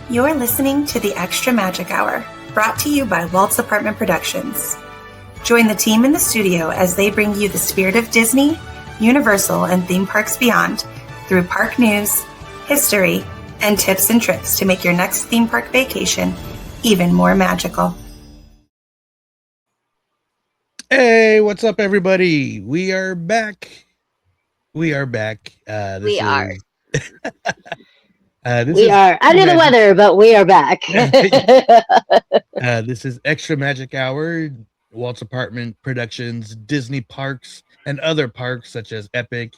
You're listening to the Extra Magic Hour, brought to you by Walt's Apartment Productions. Join the team in the studio as they bring you the spirit of Disney, Universal, and theme parks beyond through park news, history, and tips and tricks to make your next theme park vacation even more magical. Hey, what's up, everybody? We are back. We are We are under the weather, but we are back. This is Extra Magic Hour, Walt's Apartment Productions, Disney parks, and other parks such as Epic,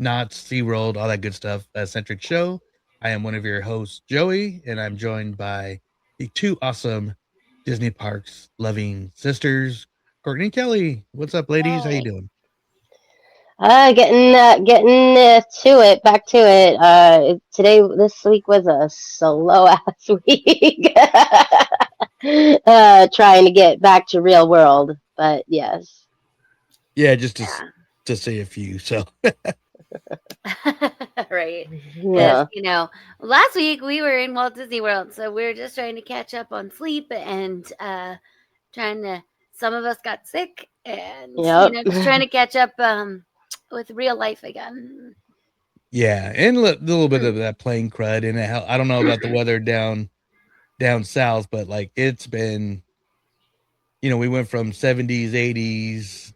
Knott's, SeaWorld, all that good stuff. Centric show. I am one of your hosts, Joey, and I'm joined by the two awesome Disney parks loving sisters, Courtney and Kelly. What's up, ladies? How you doing? Getting to it, back to it. This week was a slow ass week. Trying to get back to real world, but yes. Yeah, just to say a few. So, right. Yeah. You know, last week we were in Walt Disney World, so we were just trying to catch up on sleep and some of us got sick and just trying to catch up with real life again. Yeah, and a little bit of that plane crud, and I don't know about the weather down south, but like it's been, we went from 70s, 80s,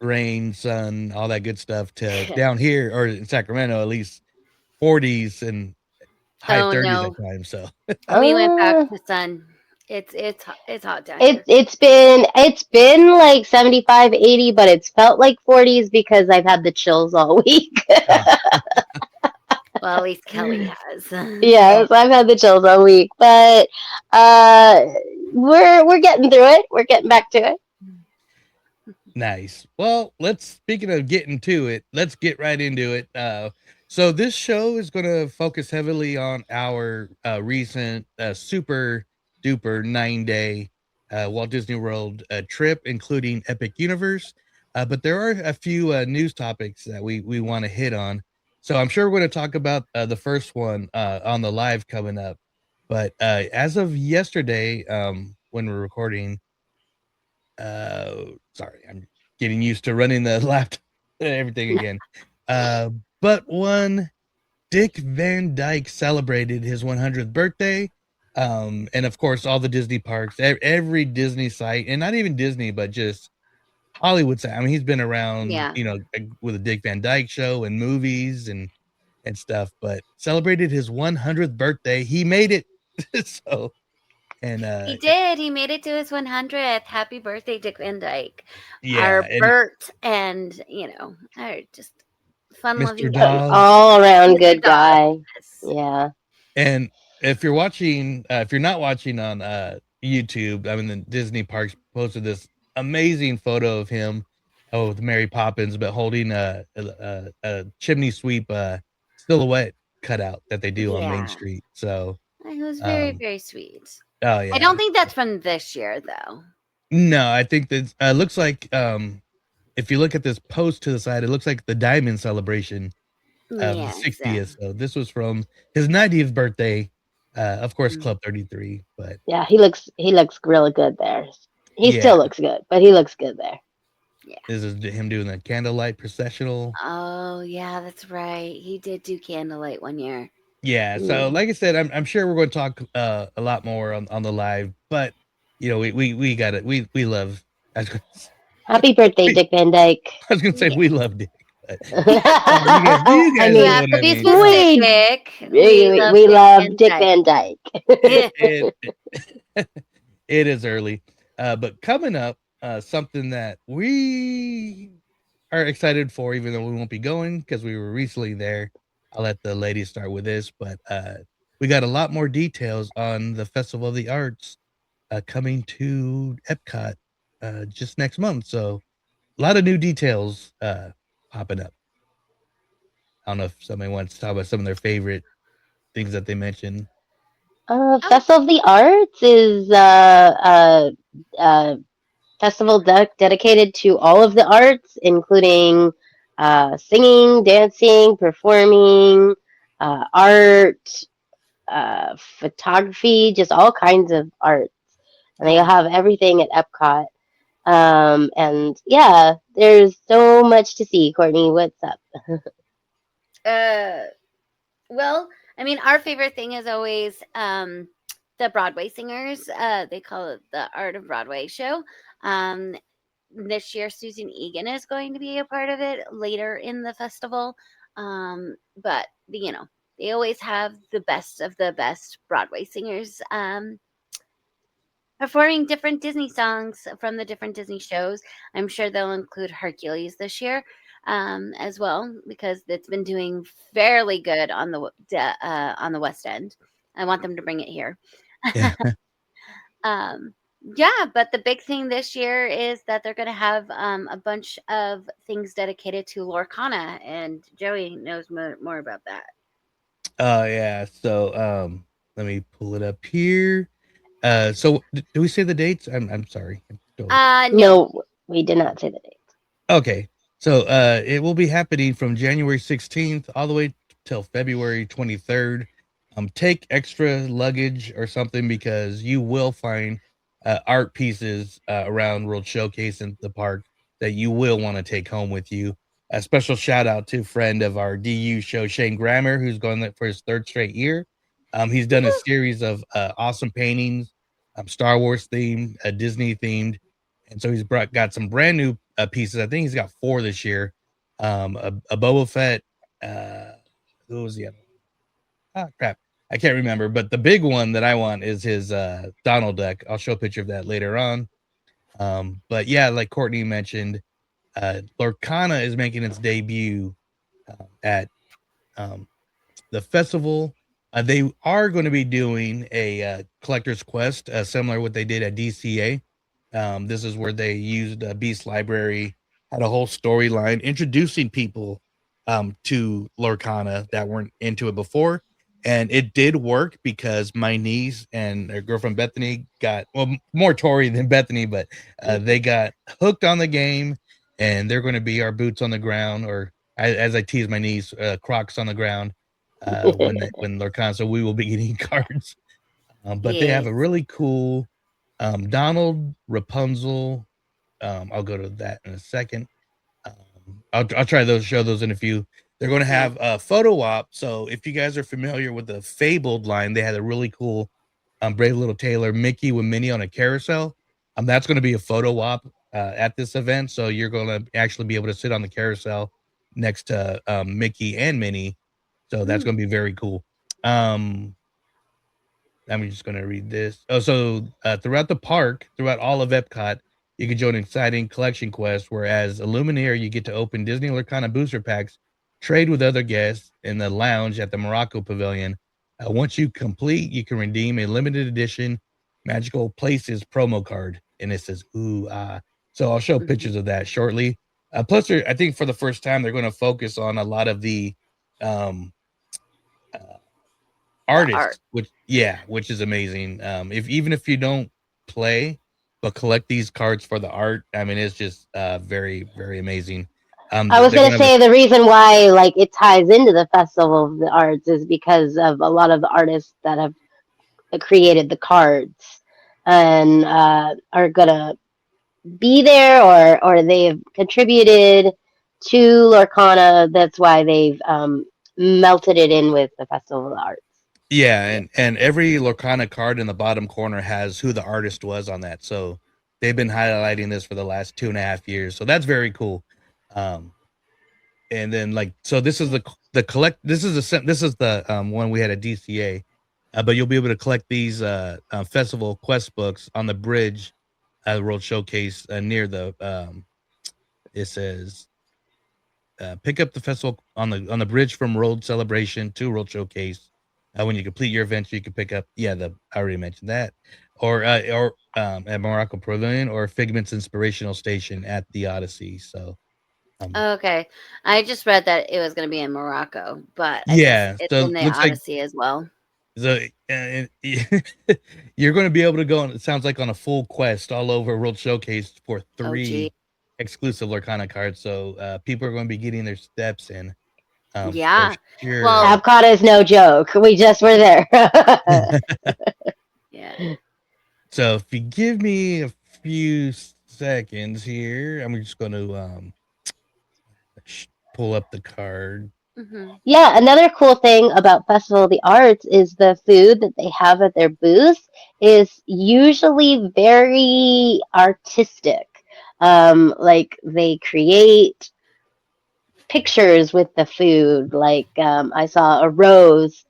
rain, sun, all that good stuff to down here, or in Sacramento, at least 40s and high 30s at times. So we went back to sun. It's hot down here. It's been like 75, 80, but it's felt like 40s because I've had the chills all week. Well, at least Kelly has. Yes, I've had the chills all week, but we're getting through it. We're getting back to it. Nice. Well, speaking of getting to it, let's get right into it. So this show is going to focus heavily on our recent super duper 9-day Walt Disney World trip, including Epic Universe. But there are a few news topics that we want to hit on. So I'm sure we're going to talk about the first one on the live coming up. But as of yesterday, when we're recording, sorry, I'm getting used to running the laptop and everything again. But one, Dick Van Dyke celebrated his 100th birthday. And of course, all the Disney parks, every Disney site, and not even Disney, but just Hollywood site. I mean, he's been around, with the Dick Van Dyke show and movies and stuff, but celebrated his 100th birthday. He made it. So, and he did. He made it to his 100th. Happy birthday, Dick Van Dyke. Yeah, our Bert, and are just fun-loving, all around good guy. Yeah. And if you're not watching on YouTube, I mean, the Disney parks posted this amazing photo of him with Mary Poppins, but holding a chimney sweep silhouette cutout that they do on Main Street. So it was very, very sweet. Oh yeah. I don't think that's from this year, though. No, I think that looks like if you look at this post to the side, it looks like the Diamond celebration of the 60th. So this was from his 90th birthday. Of course, Club 33. But yeah, he looks really good there. He still looks good, but he looks good there. Yeah. This is him doing the candlelight processional. Oh yeah, that's right. He did do candlelight one year. Yeah. So like I said, I'm sure we're going to talk a lot more on the live, but we got it. We love. Happy birthday, Dick Van Dyke. I was going to say we love Dick. You have to be specific. We love Dick Van Dyke. It is early, but coming up, something that we are excited for, even though we won't be going because we were recently there. I'll let the ladies start with this, but we got a lot more details on the Festival of the Arts coming to Epcot just next month. So a lot of new details popping up. I don't know if somebody wants to talk about some of their favorite things that they mentioned. Festival of the Arts is festival dedicated to all of the arts, including singing, dancing, performing, art, photography, just all kinds of arts. And they have everything at Epcot. And yeah, there's so much to see. Courtney, what's up? Well, I mean, our favorite thing is always the Broadway singers. They call it the Art of Broadway show. Um, this year, Susan Egan is going to be a part of it later in the festival. But they always have the best of the best Broadway singers performing different Disney songs from the different Disney shows. I'm sure they'll include Hercules this year as well because it's been doing fairly good on the West End. I want them to bring it here. Yeah. Yeah, but the big thing this year is that they're going to have a bunch of things dedicated to Lorcana, and Joey knows more about that. Yeah. So let me pull it up here. So do we say the dates? I'm sorry. No, we did not say the dates. Okay. So it will be happening from January 16th all the way till February 23rd. Take extra luggage or something because you will find art pieces around World Showcase in the park that you will want to take home with you. A special shout out to friend of our DU show, Shane Grammer, who's going there for his third straight year. He's done a series of awesome paintings, Star Wars themed, Disney themed, and so he's got some brand new pieces. I think he's got 4 this year. A Boba Fett. Who was the other one? Ah, crap. I can't remember, but the big one that I want is his Donald Duck. I'll show a picture of that later on. But yeah, like Courtney mentioned, Lorcana is making its debut at the festival. They are going to be doing a collector's quest, similar to what they did at DCA. This is where they used Beast Library, had a whole storyline introducing people to Lorcana that weren't into it before. And it did work because my niece and her girlfriend Bethany got, well, more Tori than Bethany, but they got hooked on the game, and they're going to be our boots on the ground, or as I tease my niece, Crocs on the ground when Lorcana. So we will be getting cards. But they have a really cool Donald, Rapunzel. I'll go to that in a second. I'll try those, show those in a few. They're going to have a photo op. So if you guys are familiar with the Fabled line, they had a really cool Brave Little Tailor Mickey with Minnie on a carousel. That's going to be a photo op at this event. So you're going to actually be able to sit on the carousel next to Mickey and Minnie. So that's going to be very cool. I'm just going to read this. Oh, so throughout the park, throughout all of Epcot, you can join an exciting collection quest, whereas Illuminaire, you get to open Disney Lorcana booster packs, trade with other guests in the lounge at the Morocco Pavilion. Once you complete, you can redeem a limited edition Magical Places promo card. And it says, ooh, ah. So I'll show pictures of that shortly. Plus, I think for the first time, they're going to focus on a lot of the artists, which is amazing. Even if you don't play but collect these cards for the art, I mean, it's just very, very amazing. I was going to say the reason why like it ties into the Festival of the Arts is because of a lot of the artists that have created the cards and are gonna be there or they've contributed to Lorcana. That's why they've melted it in with the Festival of the Arts. Yeah, and every Lorcana card in the bottom corner has who the artist was on that. So they've been highlighting this for the last 2.5 years. So that's very cool. And then so this is the collect. This is the one we had at DCA, but you'll be able to collect these festival quest books on the bridge at the World Showcase near the. It says, pick up the festival on the bridge from World Celebration to World Showcase. When you complete your event, you can pick up. I already mentioned that, or at Morocco Pavilion or Figment's Inspirational Station at the Odyssey. So. Okay, I just read that it was going to be in Morocco, but I guess it's in the Odyssey as well. So you're going to be able to go on. It sounds like on a full quest all over World Showcase for 3 exclusive Lorcana cards. So people are going to be getting their steps in. For sure. Well, Epcot is no joke. We just were there. yeah. So if you give me a few seconds here, I'm just going to pull up the card. Mm-hmm. Yeah, another cool thing about Festival of the Arts is the food that they have at their booth is usually very artistic. Like they create pictures with the food. Like I saw a rose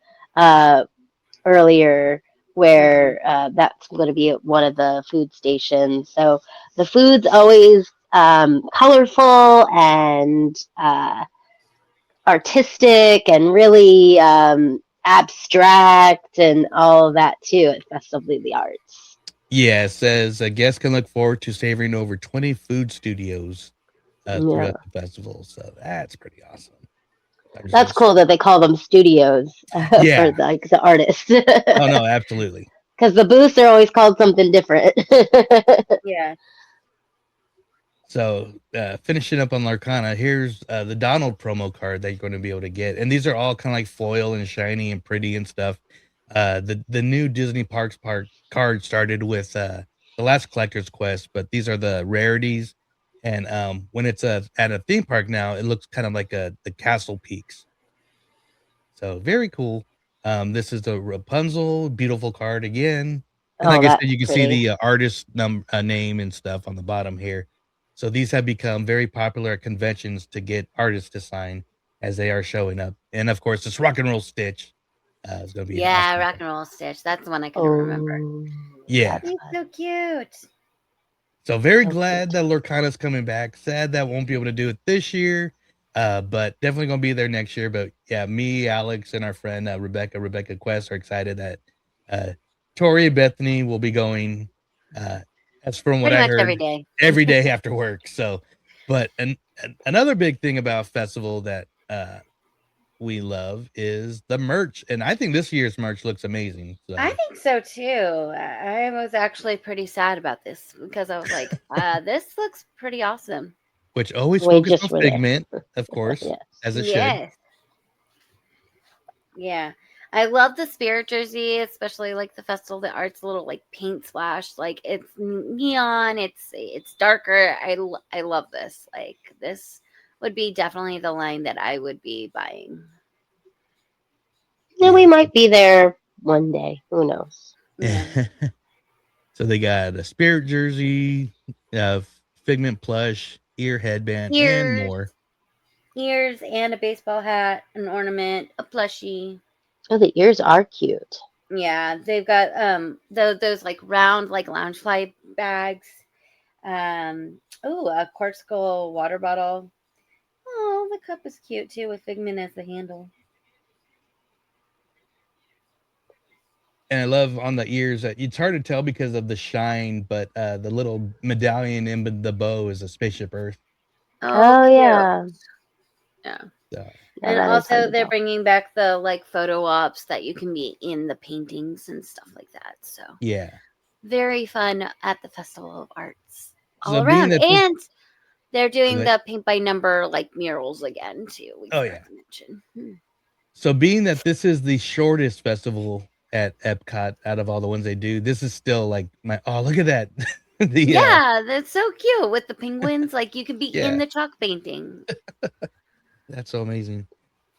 earlier where that's going to be at one of the food stations. So the food's always colorful and artistic and really abstract and all of that too at Festival of the Arts. Yeah, it says guests can look forward to savoring over 20 food studios throughout the festival. So that's pretty awesome. That's cool that they call them studios for the artists. Oh, no, absolutely. Because the booths are always called something different. Yeah. So finishing up on Larcana, here's the Donald promo card that you're going to be able to get. And these are all kind of like foil and shiny and pretty and stuff. The new Disney Parks card started with the last Collector's Quest, but these are the rarities. And when it's at a theme park now, it looks kind of like the Castle Peaks. So very cool. This is the Rapunzel, beautiful card again. And like I said, you can see the artist name and stuff on the bottom here. So these have become very popular at conventions to get artists to sign as they are showing up. And of course, this Rock and Roll Stitch is going to be awesome Rock and Roll Stitch. That's the one I couldn't remember. Yeah, he's so cute. So very glad that Lorcana's coming back. Sad that won't be able to do it this year, but definitely going to be there next year. But yeah, me, Alex, and our friend Rebecca Quest are excited that Tori and Bethany will be going. As from what I heard, every day after work. So, but another big thing about festival that we love is the merch, and I think this year's merch looks amazing. So. I think so too. I was actually pretty sad about this because I was like, this looks pretty awesome. Which always focus on Figment, of course, as it should. Yeah. I love the Spirit jersey, especially like the Festival of the Arts little like paint splash. Like it's neon, it's darker. I love this. Like this would be definitely the line that I would be buying. Yeah, we might be there one day. Who knows? Yeah. So they got a Spirit jersey, Figment plush, ear headband, and more. Ears and a baseball hat, an ornament, a plushie. Oh, the ears are cute. Yeah, they've got those like round like Loungefly bags. A quartz skull water bottle. Oh, the cup is cute too with Figment as the handle. And I love on the ears that it's hard to tell because of the shine, but the little medallion in the bow is a Spaceship Earth. Oh yeah. Yeah. So. And also they're bringing back the like photo ops that you can be in the paintings and stuff like that. So yeah, very fun at the Festival of Arts all around. And they're doing the paint by number like murals again too. So being that this is the shortest festival at Epcot out of all the ones they do, this is still like look at that. That's so cute with the penguins. Like you could be in the chalk painting. That's so amazing.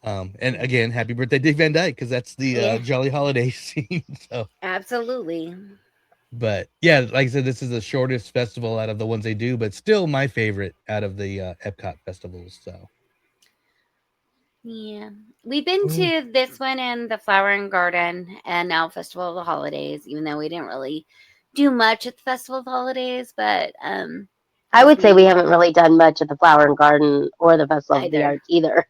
And again, happy birthday, Dick Van Dyke, because that's the Jolly Holiday scene. So absolutely. But yeah, like I said, this is the shortest festival out of the ones they do, but still my favorite out of the Epcot festivals. So yeah, we've been to this one and the Flower and Garden and now Festival of the Holidays, even though we didn't really do much at the Festival of the Holidays, but I would say we haven't really done much at the Flower and Garden or the Festival of the Arts either.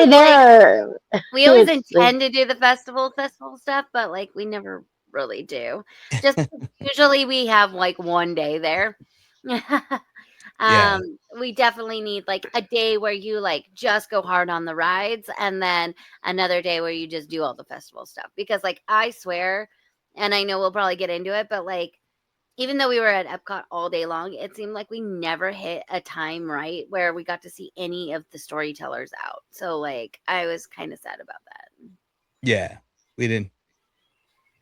No. We always intend to do the festival stuff, but like we never really do. Just usually we have like one day there. We definitely need like a day where you like just go hard on the rides and then another day where you just do all the festival stuff, because like I swear, and I know we'll probably get into it, but like even though we were at Epcot all day long, it seemed like we never hit a time right where we got to see any of the storytellers out. So like I was kind of sad about that. Yeah, we didn't.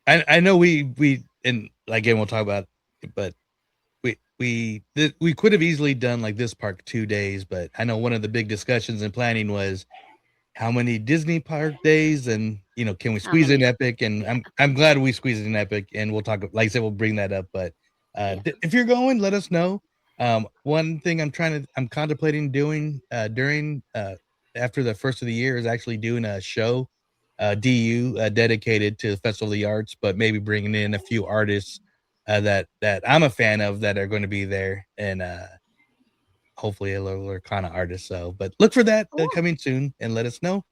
I know we and again we'll talk about it, but we could have easily done like this park 2 days, but I know one of the big discussions and planning was how many Disney park days, and can we squeeze in Epic? And I'm glad we squeezed in Epic, and we'll talk. Like I said, we'll bring that up. But if you're going, let us know. One thing I'm contemplating doing during after the first of the year is actually doing a show, DU dedicated to the Festival of the Arts, but maybe bringing in a few artists that I'm a fan of that are going to be there, and hopefully a little kind of artist. So, but look for that coming soon, and let us know.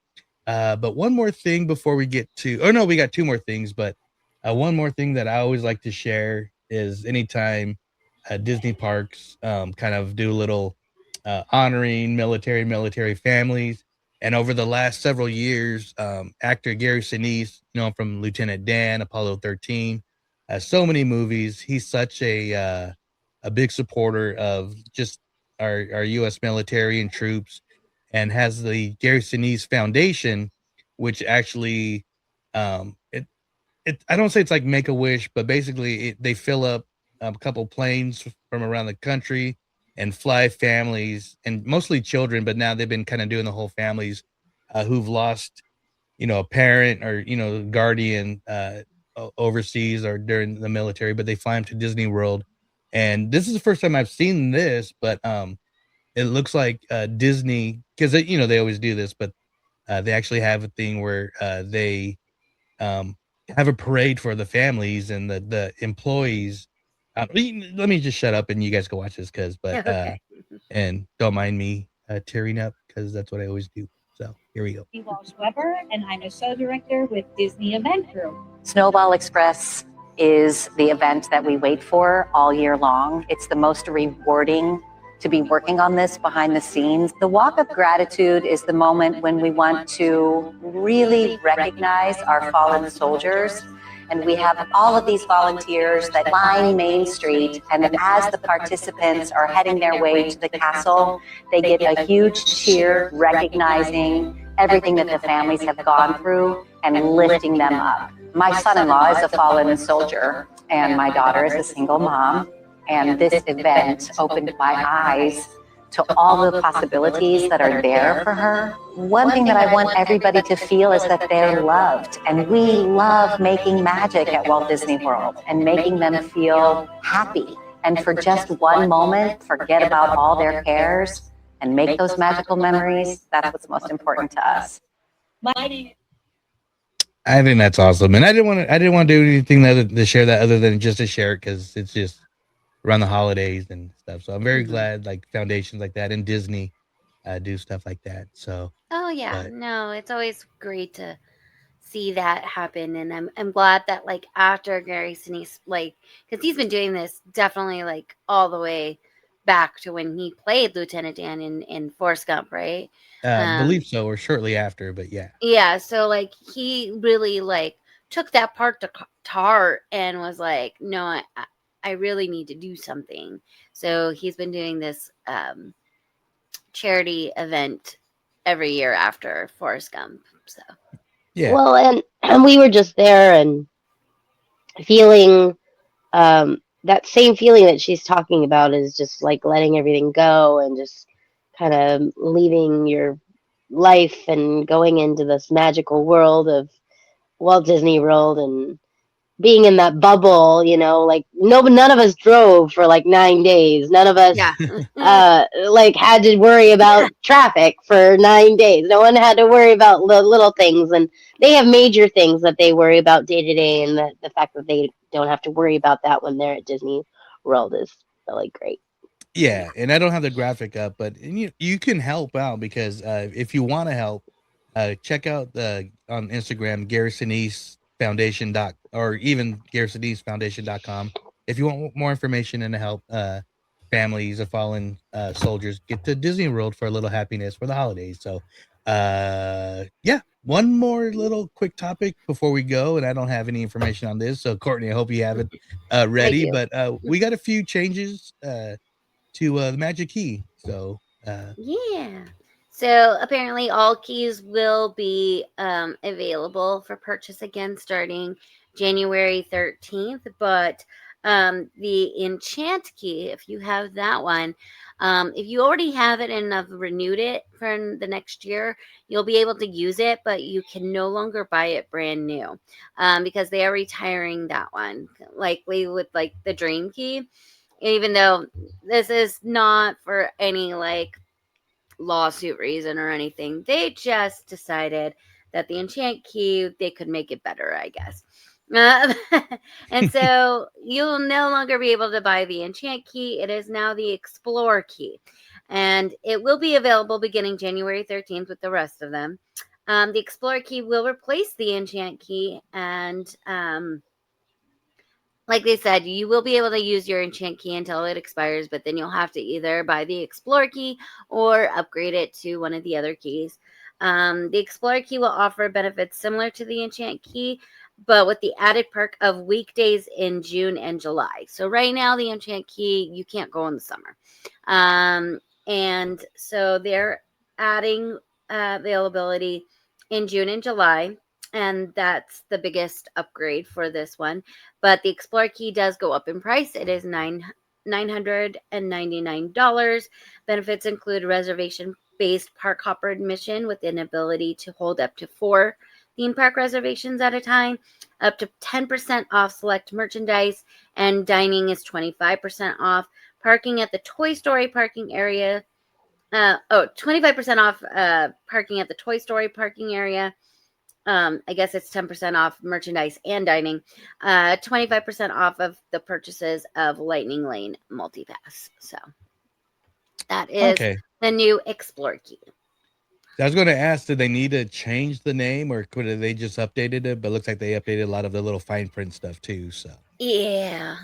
But one more thing before we get to, no, we got two more things, but one more thing that I always like to share is anytime Disney parks kind of do a little honoring military families. And over the last several years, actor Gary Sinise, from Lieutenant Dan, Apollo 13, so many movies. He's such a big supporter of just our U.S. military and troops, and has the Gary Sinise Foundation, which actually, I don't say it's like Make-A-Wish, but basically they fill up a couple planes from around the country and fly families, and mostly children, but now they've been kind of doing the whole families who've lost, a parent or, guardian overseas or during the military, but they fly them to Disney World. And this is the first time I've seen this, but it looks like Disney, because they always do this, but they actually have a thing where they have a parade for the families and the employees. Let me just shut up and you guys go watch this, Okay. And don't mind me tearing up, because that's what I always do. So here we go. Walsh Weber, and I'm a show director with Disney Event Group. Snowball Express is the event that we wait for all year long. It's the most rewarding to be working on this behind the scenes. The Walk of Gratitude is the moment when we want to really recognize our fallen soldiers. And we have all of these volunteers that line Main Street, and as the participants are heading their way to the castle, they get a huge cheer recognizing everything that the families have gone through and lifting them up. My son-in-law is a fallen soldier, and my daughter is a single mom. And this event opened my eyes to all the possibilities that are there for her. One thing that I want everybody to feel is that they're loved. And we love making magic at Walt Disney World and making them feel happy. And for just one moment, forget about all their cares and make those magical memories. That's what's most important to us. I think that's awesome. And I didn't want to do anything to share that other than just to share it, because it's just around the holidays and stuff. So I'm very glad like foundations like that and Disney do stuff like that. So no, it's always great to see that happen, and I'm glad that like after Gary Sinise, like, because he's been doing this definitely like all the way back to when he played Lieutenant Dan in Forrest Gump, right? Believe so, or shortly after, but yeah. So like he really like took that part to heart and was like, no, I really need to do something. So he's been doing this charity event every year after Forrest Gump. So well, and we were just there and feeling that same feeling that she's talking about, is just like letting everything go and just kind of leaving your life and going into this magical world of Walt Disney World and being in that bubble, like none of us drove for like 9 days. None of us like had to worry about traffic for 9 days. No one had to worry about the little things, and they have major things that they worry about day to day, and the fact that they don't have to worry about that when they're at Disney World is really great. Yeah, and I don't have the graphic up, but you can help out, because if you want to help, check out on Instagram Gary Sinise Foundation or even GarySiniseFoundation.com if you want more information and to help families of fallen soldiers get to Disney World for a little happiness for the holidays. So Yeah, one more little quick topic before we go, and I don't have any information on this, so Courtney, I hope you have it ready. But we got a few changes to the Magic Key. So yeah. So apparently, all keys will be available for purchase again starting January 13th. But the enchant key, if you have that one, if you already have it and have renewed it for the next year, you'll be able to use it, but you can no longer buy it brand new because they are retiring that one, likely with like the dream key. Even though this is not for any like lawsuit reason or anything. They just decided that the enchant key, they could make it better, I guess. And so you'll no longer be able to buy the enchant key. It is now the explore key. And it will be available beginning January 13th with the rest of them. The explore key will replace the enchant key, and like they said, you will be able to use your enchant key until it expires, but then you'll have to either buy the Explorer key or upgrade it to one of the other keys. The Explorer key will offer benefits similar to the enchant key, but with the added perk of weekdays in June and July. So right now, the enchant key, you can't go in the summer. And so they're adding availability in June and July. And that's the biggest upgrade for this one. But the Explorer key does go up in price. It is $999. Benefits include reservation-based park hopper admission with an ability to hold up to 4 theme park reservations at a time, up to 10% off select merchandise, and dining is 25% off. Parking at the Toy Story parking area. 25% off parking at the Toy Story parking area. I guess it's 10% off merchandise and dining, 25% off of the purchases of Lightning Lane Multipass. So that is the new Explore key. I was going to ask, did they need to change the name, or could they just updated it? But it looks like they updated a lot of the little fine print stuff too. So yeah,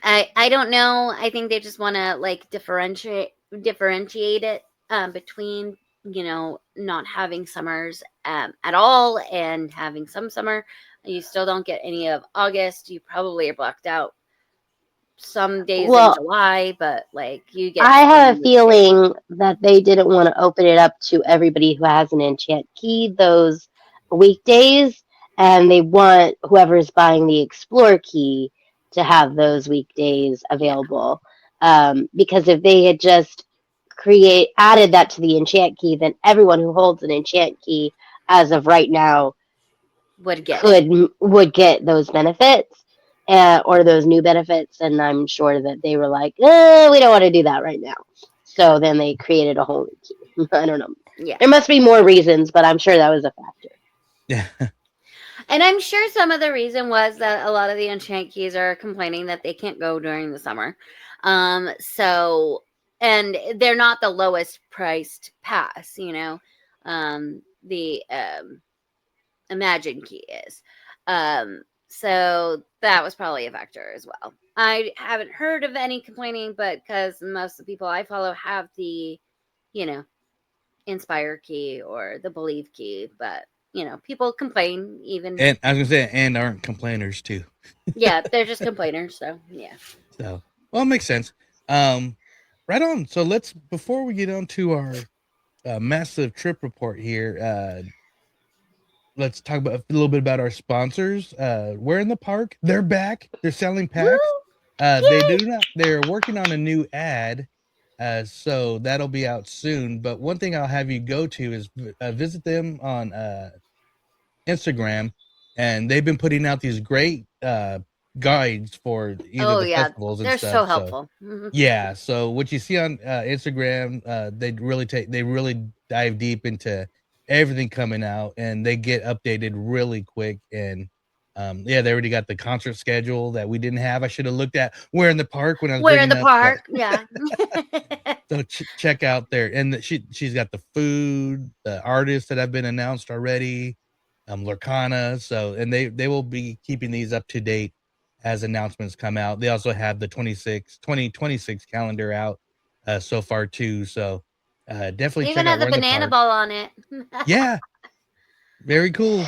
I don't know. I think they just want to like differentiate it between, you know, not having summers at all and having some summer. You still don't get any of August. You probably are blocked out some days in July, but like you get. I have a feeling that they didn't want to open it up to everybody who has an enchant key those weekdays, and they want whoever's buying the Explore key to have those weekdays available. Because if they had just added that to the enchant key, then everyone who holds an enchant key as of right now would get those benefits. Or those new benefits, and I'm sure that they were like, we don't want to do that right now. So then they created a whole new key. I don't know. Yeah. There must be more reasons, but I'm sure that was a factor. Yeah. And I'm sure some of the reason was that a lot of the enchant keys are complaining that they can't go during the summer. So, and they're not the lowest priced pass, you know. The Imagine key is. So that was probably a factor as well. I haven't heard of any complaining, but because most of the people I follow have the, you know, Inspire key or the Believe key, but you know, people complain even. And I was gonna say, and aren't complainers too. Yeah, they're just complainers. So yeah. So well, it makes sense. Right on. So before we get on to our massive trip report here, let's talk about a little bit about our sponsors. We're in the park. They're back. They're selling packs. They're working on a new ad. So that'll be out soon. But one thing I'll have you go to is visit them on Instagram, and they've been putting out these great guides for either the festivals and they're stuff. So helpful. Yeah. So what you see on Instagram, they really dive deep into everything coming out, and they get updated really quick. And they already got the concert schedule that we didn't have. I should have looked at We're in the Park when I was We're in the park. Yeah. So check out there, and she's got the food, the artists that have been announced already, Lurkana. So, and they will be keeping these up to date as announcements come out. They also have the 2026 calendar out so far too. So Definitely Even check out has a We're in the banana Park. ball on it. Yeah, very cool.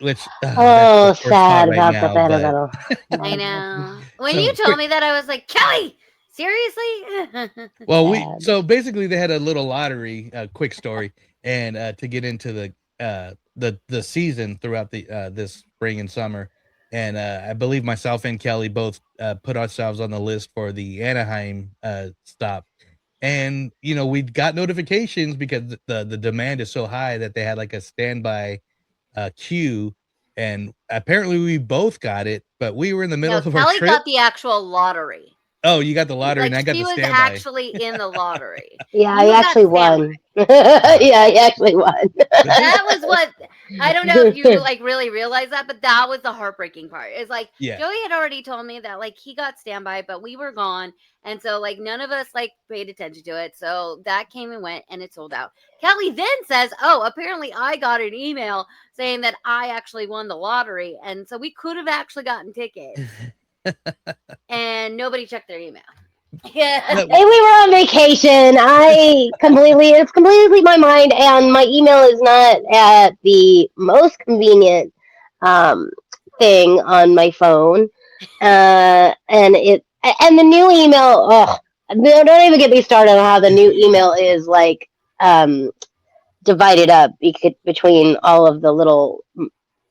Which that's Oh, the first thought sad right about the now, banana but ball. I know. When So you told quick. me that, I was like, Kelly, seriously? Well, Sad. basically they had a little lottery, quick story, and to get into the season throughout the this spring and summer, and I believe myself and Kelly both put ourselves on the list for the Anaheim stop, and we got notifications because the demand is so high that they had like a standby queue, and apparently we both got it, but we were in the middle No, of our Kelly trip. got the actual lottery. Oh, you got the lottery, Like and I got she the was standby. actually in the lottery. Yeah, You I got actually won. Yeah, I actually won. That was what I don't know if you like really realize that, but that was the heartbreaking part. It's like Yeah. Joey had already told me that like he got standby, but we were gone, and so like none of us like paid attention to it. So that came and went, and it sold out. Kelly then says, "Oh, apparently I got an email saying that I actually won the lottery, and so we could have actually gotten tickets." And nobody checked their email. Yeah. Hey, we were on vacation. It's completely my mind, and my email is not at the most convenient thing on my phone. And the new email. Oh, don't even get me started on how the new email is like divided up between all of the little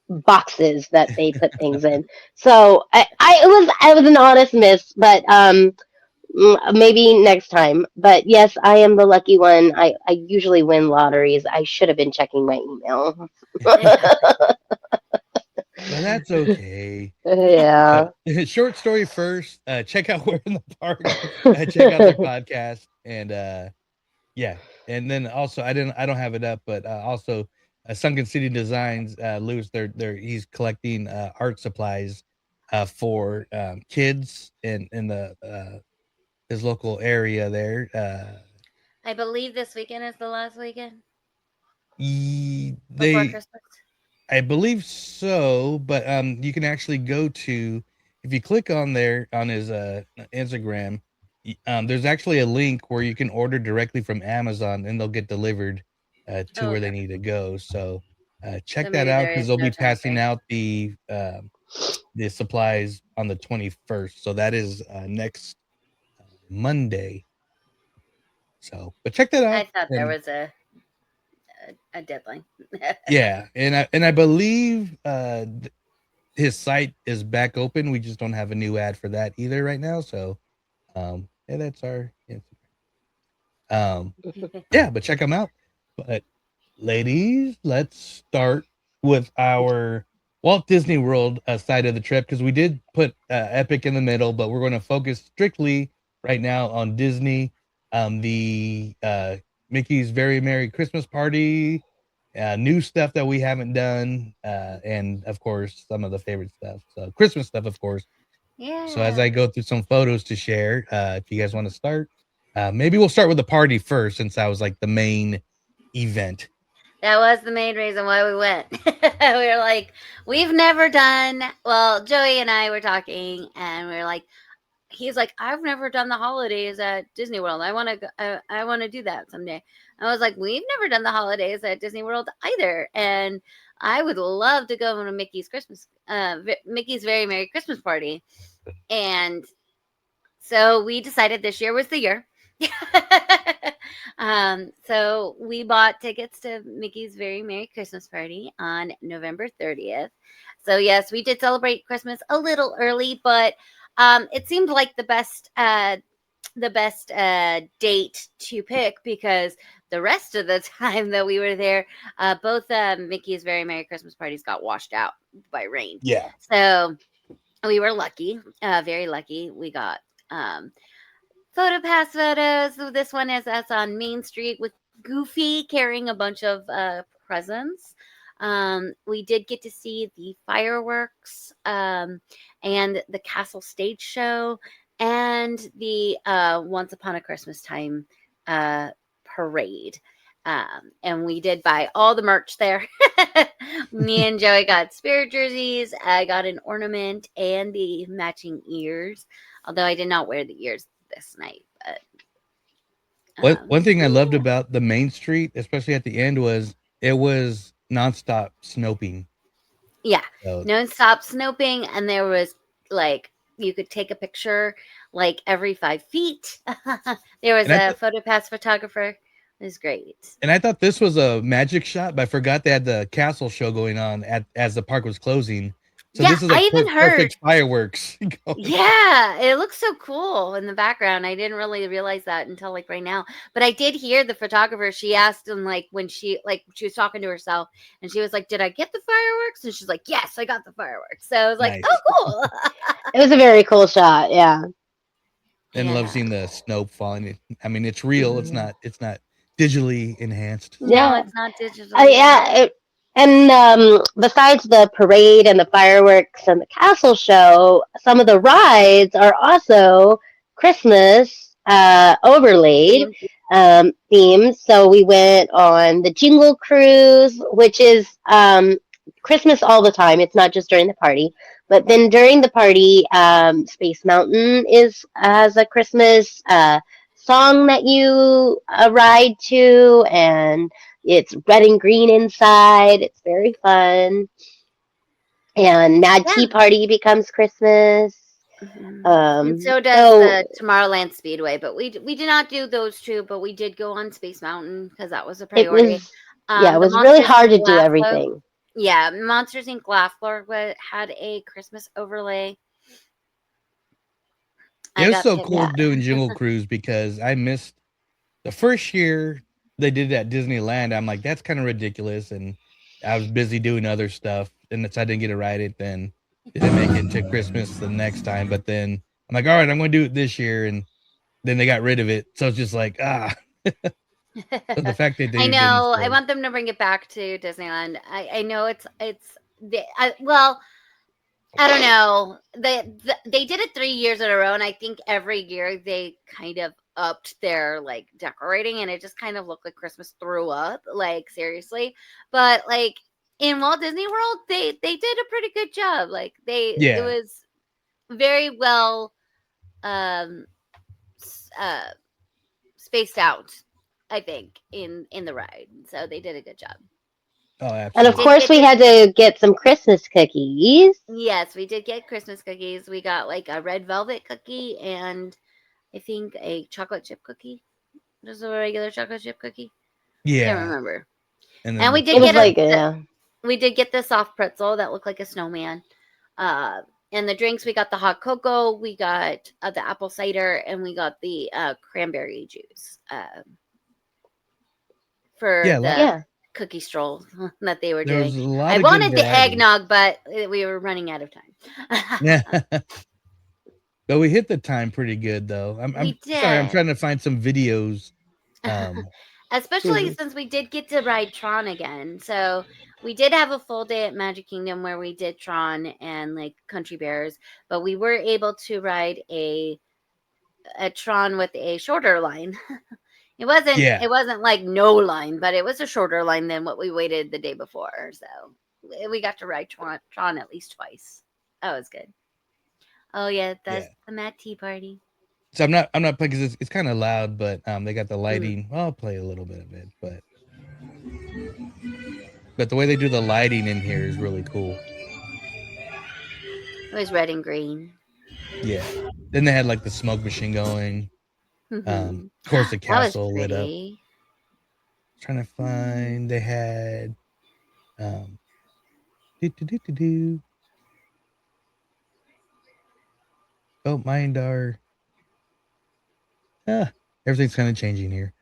boxes that they put things in. So it was an honest miss, but maybe next time. But yes, I am the lucky one. I usually win lotteries. I should have been checking my email. Well, that's okay. Yeah. Short story first. Check out We're in the Park. Check out their podcast, and yeah, and then also I don't have it up, but also Sunken City Designs. Louis, he's collecting art supplies for kids in the his local area there. I believe this weekend is the last weekend before They Christmas. I believe so, but you can actually go to if you click on there on his Instagram. There's actually a link where you can order directly from Amazon, and they'll get delivered to where they need to go. So check So that maybe out there because is they'll no be passing transfer. out the supplies on the 21st. So that is next Monday. So, but check that out. I thought there And was a deadline. yeah, and I believe his site is back open. We just don't have a new ad for that either right now. So, yeah, that's our yeah, but check them out. But ladies, let's start with our Walt Disney World side of the trip because we did put Epic in the middle, but we're going to focus strictly right now on Disney. The Mickey's Very Merry Christmas Party, new stuff that we haven't done, and of course some of the favorite stuff. So Christmas stuff, of course. Yeah. So as I go through some photos to share, if you guys want to start, maybe we'll start with the party first, since that was like the main event. That was the main reason why we went. We were like, we've never done. Well, Joey and I were talking, and we were like, he's like, I've never done the holidays at Disney World. I want to do that someday. I was like, we've never done the holidays at Disney World either, and I would love to go to Mickey's Very Merry Christmas Party. And so we decided this year was the year. So we bought tickets to Mickey's Very Merry Christmas Party on November 30th. So yes, we did celebrate Christmas a little early, but it seemed like the best date to pick because the rest of the time that we were there, both Mickey's Very Merry Christmas Parties got washed out by rain. Yeah. So we were lucky, very lucky. We got photo pass photos. This one is us on Main Street with Goofy carrying a bunch of presents. We did get to see the fireworks and the castle stage show and the Once Upon a Christmas Time parade. And we did buy all the merch there. Me and Joey got spirit jerseys. I got an ornament and the matching ears, although I did not wear the ears this night. But One thing I loved about the main street, especially at the end, was it was nonstop snoping. Yeah, nonstop snoping, and there was like you could take a picture like every 5 feet. There was a photo pass photographer. It was great. And I thought this was a magic shot, but I forgot they had the castle show going on as the park was closing. So yeah, this is like perfect fireworks. Yeah, it looks so cool in the background. I didn't really realize that until like right now. But I did hear the photographer. She asked him like when she was talking to herself, and she was like, "Did I get the fireworks?" And she's like, "Yes, I got the fireworks." So I was like, "Oh, cool." It was a very cool shot. Yeah. And love seeing the snow falling. I mean, it's real. It's not digitally enhanced. No, it's not digital. And besides the parade and the fireworks and the castle show, some of the rides are also Christmas overlaid themes. So we went on the Jingle Cruise, which is Christmas all the time. It's not just during the party. But then during the party, Space Mountain has a Christmas song that you ride to, and it's red and green inside. It's very fun. And Mad Tea Party becomes Christmas. And so does the Tomorrowland Speedway. But we did not do those two, but we did go on Space Mountain because that was a priority. It was really hard to do everything. Yeah, Monsters Inc. Laugh Floor had a Christmas overlay. It was so cool doing Jingle Cruise because I missed the first year they did it at Disneyland. I'm like, that's kind of ridiculous, and I was busy doing other stuff, and so I didn't get to ride it. Then didn't make it to Christmas the next time. But then I'm like, all right, I'm going to do it this year, and then they got rid of it. So it's just like So the fact that I know I want them to bring it back to Disneyland. I know well, I don't know. They did it 3 years in a row, and I think every year they kind of upped their like decorating, and it just kind of looked like Christmas threw up. Like seriously, but like in Walt Disney World, they did a pretty good job. Like it was very well spaced out. I think in the ride, so they did a good job. Oh, absolutely. And of course, we had to get some Christmas cookies. Yes, we did get Christmas cookies. We got like a red velvet cookie and I think a chocolate chip cookie. Just a regular chocolate chip cookie. Yeah, I can't remember. And we did we did get the soft pretzel that looked like a snowman. And the drinks, we got the hot cocoa, we got the apple cider, and we got the cranberry juice for the cookie stroll that they were doing. I wanted the eggnog, but we were running out of time. Yeah. But we hit the time pretty good, though. I'm sorry, I'm trying to find some videos. Especially since we did get to ride Tron again. So we did have a full day at Magic Kingdom where we did Tron and like Country Bears, but we were able to ride a Tron with a shorter line. It wasn't like no line, but it was a shorter line than what we waited the day before. So we got to ride Tron at least twice. That was good. Oh yeah, that's the Mad Tea Party. So I'm not playing because it's kind of loud, but they got the lighting. Well, I'll play a little bit of it, but the way they do the lighting in here is really cool. It was red and green. Yeah. Then they had like the smoke machine going. Of course, the castle lit up. Trying to find. They had. Oh, mind our. Everything's kind of changing here.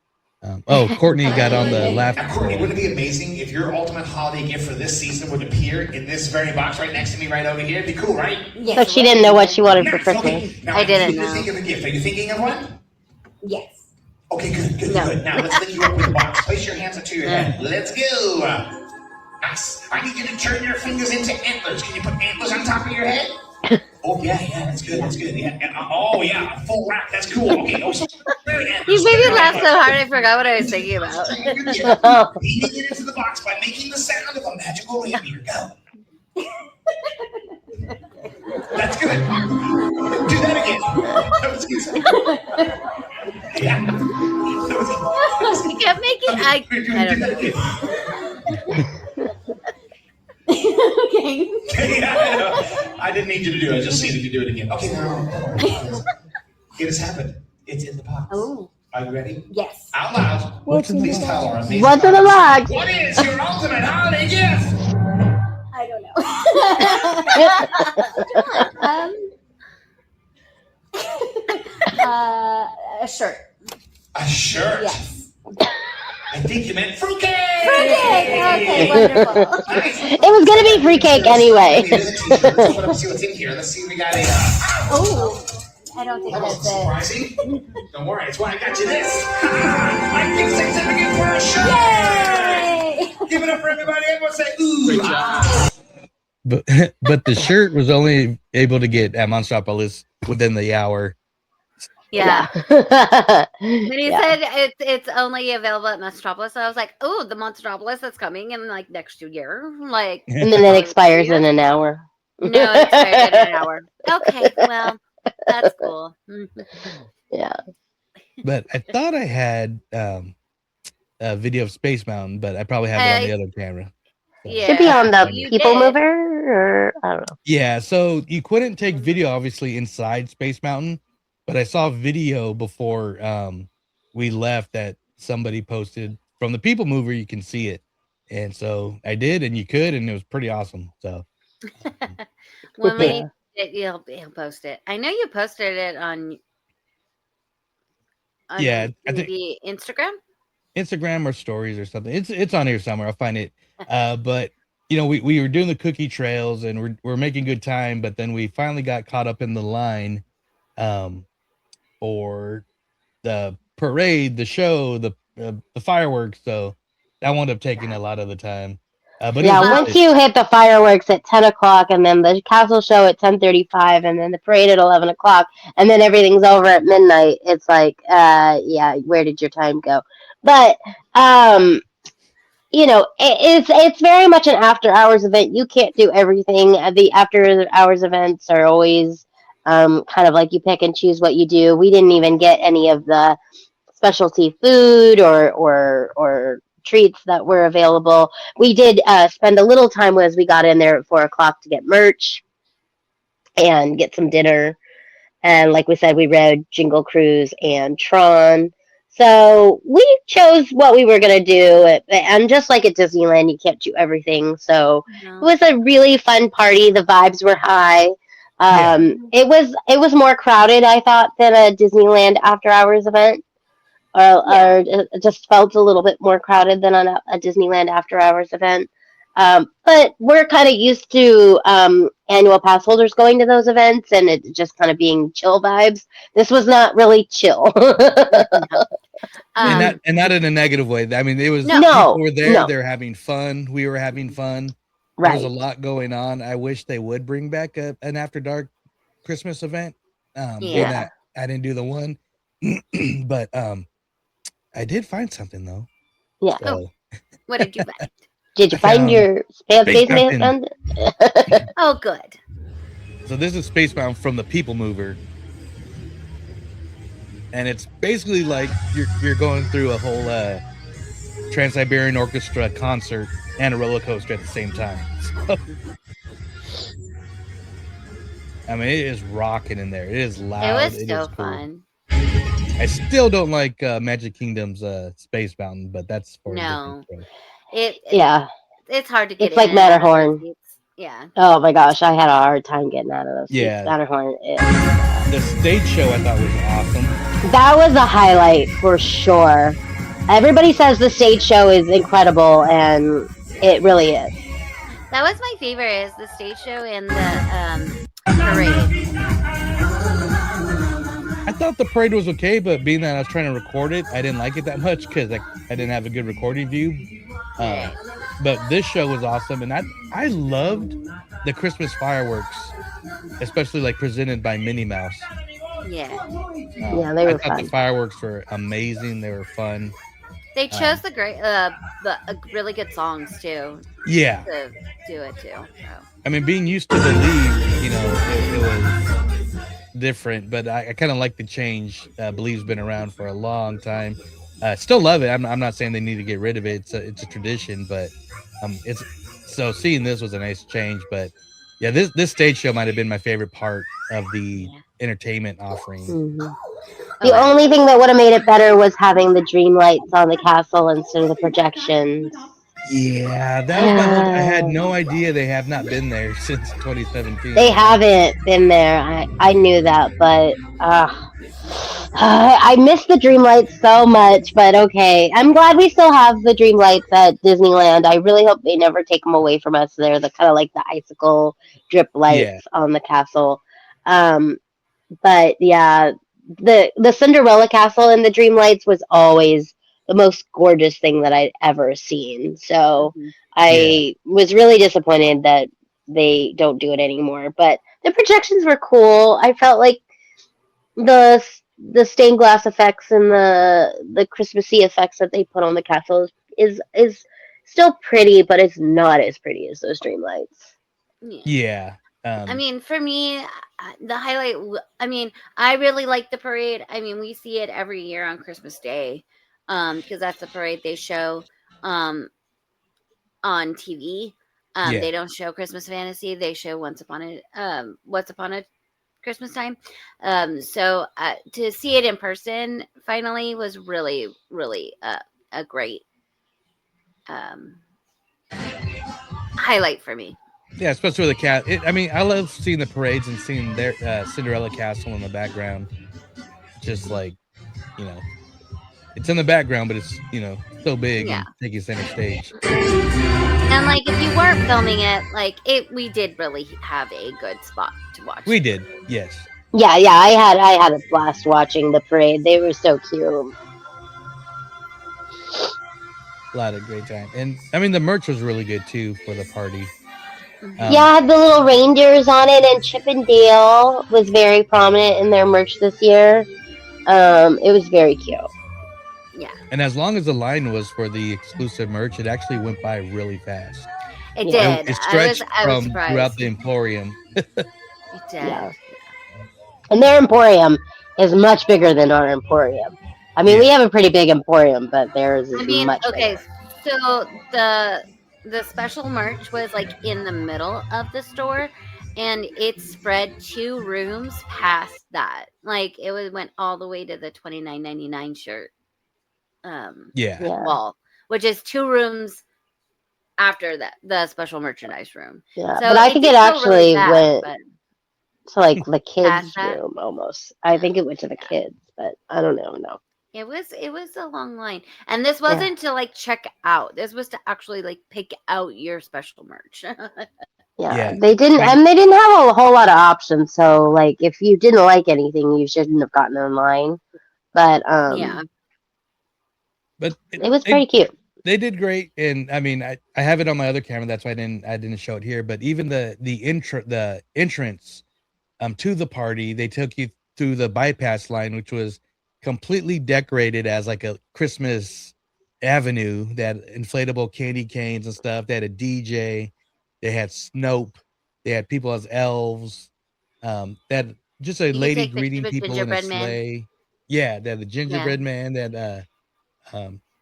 Courtney got on the laugh. Courtney, wouldn't it be amazing if your ultimate holiday gift for this season would appear in this very box right next to me, right over here? It'd be cool, right? Yes. But she didn't know what she wanted for Christmas. Okay. Now, I didn't know. Think of a gift. Are you thinking of one? Yes. Okay, good. Now let's link you up with the box. Place your hands up to your head. Let's go. Nice. I need you to turn your fingers into antlers. Can you put antlers on top of your head? Oh yeah, that's good. Yeah. Oh yeah, a full rack. That's cool. Okay. You made me laugh so hard I forgot what I was thinking about. Beating it into the box by making the sound of a magical reindeer. Go. That's good. Do that again. That was good. Yeah. That was I don't know. Okay. Yeah, I didn't need you to do it. I just see if you do it again. Okay, now. It has happened. It's in the box. Oh. Are you ready? Yes. Out loud. What's in the Please box? tell our amazing What's in the audience, box? What is your ultimate holiday gift? I don't know. A shirt. A shirt. Yes. I think you meant fruitcake. Fruitcake. Okay, wonderful. Nice. It was gonna be fruitcake anyway. Maybe it is a t-shirt. Let's open up and see what's in here. Let's see. We got a. Oh, I don't think That was that's it. surprising. Don't worry, it's why I got you this. My gift certificate for a shirt. Yay! Give it up for everybody. Everyone say ooh. But the shirt was only able to get at Monstropolis within the hour. Yeah. Yeah. When he Yeah. said it's only available at Monstropolis, I was like, oh, the Monstropolis that's coming in like next year. Like, And then it expires in an hour. no, it expired in an hour. Okay, well, that's cool. Yeah. But I thought I had a video of Space Mountain, but I probably have it on the other camera. So. Yeah. Should be on the You People did. Mover, or I don't know. Yeah, so you couldn't take video obviously inside Space Mountain, but I saw video before we left that somebody posted from the People Mover. You can see it, and so I did, and you could, and it was pretty awesome. So When we Yeah. he'll post it. I know you posted it on Yeah, I think- the Instagram. Instagram or stories or something. It's on here somewhere. I'll find it. But you know, we were doing the cookie trails and we're making good time, but then we finally got caught up in the line for the parade, the show, the fireworks. So that wound up taking a lot of the time. But Yeah, it was once worth it. you hit the fireworks at 10 o'clock, and then the castle show at 10:35, and then the parade at 11 o'clock, and then everything's over at midnight, it's like, yeah, where did your time go? But, you know, it's very much an after-hours event. You can't do everything. The after-hours events are always kind of like you pick and choose what you do. We didn't even get any of the specialty food or treats that were available. We did spend a little time as we got in there at 4 o'clock to get merch and get some dinner. And like we said, we rode Jingle Cruise and Tron. So we chose what we were going to do. And just like at Disneyland, you can't do everything. So No. it was a really fun party. The vibes were high. It was more crowded, I thought, than a Disneyland after hours event. Or it just felt a little bit more crowded than on a Disneyland after hours event. But we're kind of used to annual pass holders going to those events and it just kind of being chill vibes. This was not really chill. and not in a negative way. I mean, it was No, people were there. no. They're having fun. We were having fun. Right. There's a lot going on. I wish they would bring back an after dark Christmas event. being that I didn't do the one, but I did find something though. Yeah. So, What did you find? Did you I find found your Space Space Mountain? Oh, good. so this is Spacebound from the People Mover, and it's basically like you're going through a whole Trans-Siberian Orchestra concert and a roller coaster at the same time. So, I mean, it is rocking in there. It is loud. It was is so cool. fun. I still don't like Magic Kingdom's Space Mountain, but that's for a No. different show. Yeah. It's hard to get. It's like in and out of those Matterhorn. seats. Yeah. Oh my gosh, I had a hard time getting out of those seats. Yeah. Matterhorn. The stage show I thought was awesome. That was a highlight for sure. Everybody says the stage show is incredible, and it really is. That was my favorite. Is the stage show and the parade. I thought the parade was okay, but being that I was trying to record it, I didn't like it that much because I didn't have a good recording view. But this show was awesome, and I loved the Christmas fireworks, especially like presented by Minnie Mouse. Yeah. Yeah, they were I thought fun. the fireworks were amazing. They were fun. They chose the really good songs too Yeah, to do it too. So. I mean, being used to Believe, it was different, but I kind of like the change. Believe's been around for a long time. Still love it. I'm not saying they need to get rid of it. It's a tradition, but it's so seeing this was a nice change. But yeah, this stage show might have been my favorite part of the entertainment offering. Mm-hmm. The only thing that would have made it better was having the dream lights on the castle instead of the projections. Yeah, that was my whole. I had no idea they have not been there since 2017. They haven't been there. I knew that, but I miss the dream lights so much. But okay, I'm glad we still have the dream lights at Disneyland. I really hope they never take them away from us. They're the kind of like the icicle drip lights on the castle. But yeah, the Cinderella castle and the dream lights was always the most gorgeous thing that I'd ever seen. So I was really disappointed that they don't do it anymore. But the projections were cool. I felt like the stained glass effects and the Christmassy effects that they put on the castle is still pretty, but it's not as pretty as those dream lights. Yeah. I mean, for me, the highlight. I mean, I really like the parade. I mean, we see it every year on Christmas Day, because that's the parade they show on TV. They don't show Christmas Fantasy. They show Once Upon a Christmas Time. So to see it in person finally was really, really a great highlight for me. Yeah, especially with the cat. I mean, I love seeing the parades and seeing their Cinderella castle in the background. Just like, it's in the background, but it's so big and taking center stage. And like, if you weren't filming it, we did really have a good spot to watch. We did, yes. Yeah, I had a blast watching the parade. They were so cute. A lot of great time, and I mean the merch was really good too for the party. Yeah, the little reindeers on it, and Chip and Dale was very prominent in their merch this year. It was very cute. Yeah. And as long as the line was for the exclusive merch, it actually went by really fast. It did. It stretched I was from surprised. throughout the Emporium. It did. Yeah. And their Emporium is much bigger than our Emporium. I mean, we have a pretty big Emporium, but theirs is much bigger. So the special merch was like in the middle of the store, and it spread 2 rooms past that. Like it went all the way to the $29.99 shirt wall, which is 2 rooms after the special merchandise room. Yeah, so but I think it actually went to like the kids' room almost. I think it went to the kids, but I don't know. No. It was a long line, and this wasn't to like check out. This was to actually like pick out your special merch. They didn't, and they didn't have a whole lot of options. So like, if you didn't like anything, you shouldn't have gotten in line. But but it was pretty cute. They did great, and I mean, I have it on my other camera. That's why I didn't show it here. But even the entrance to the party, they took you through the bypass line, which was completely decorated as like a Christmas avenue. They had inflatable candy canes and stuff. They had a DJ. They had Snope. They had people as elves. They had just a lady greeting people in a sleigh. Yeah, they had the gingerbread man. They had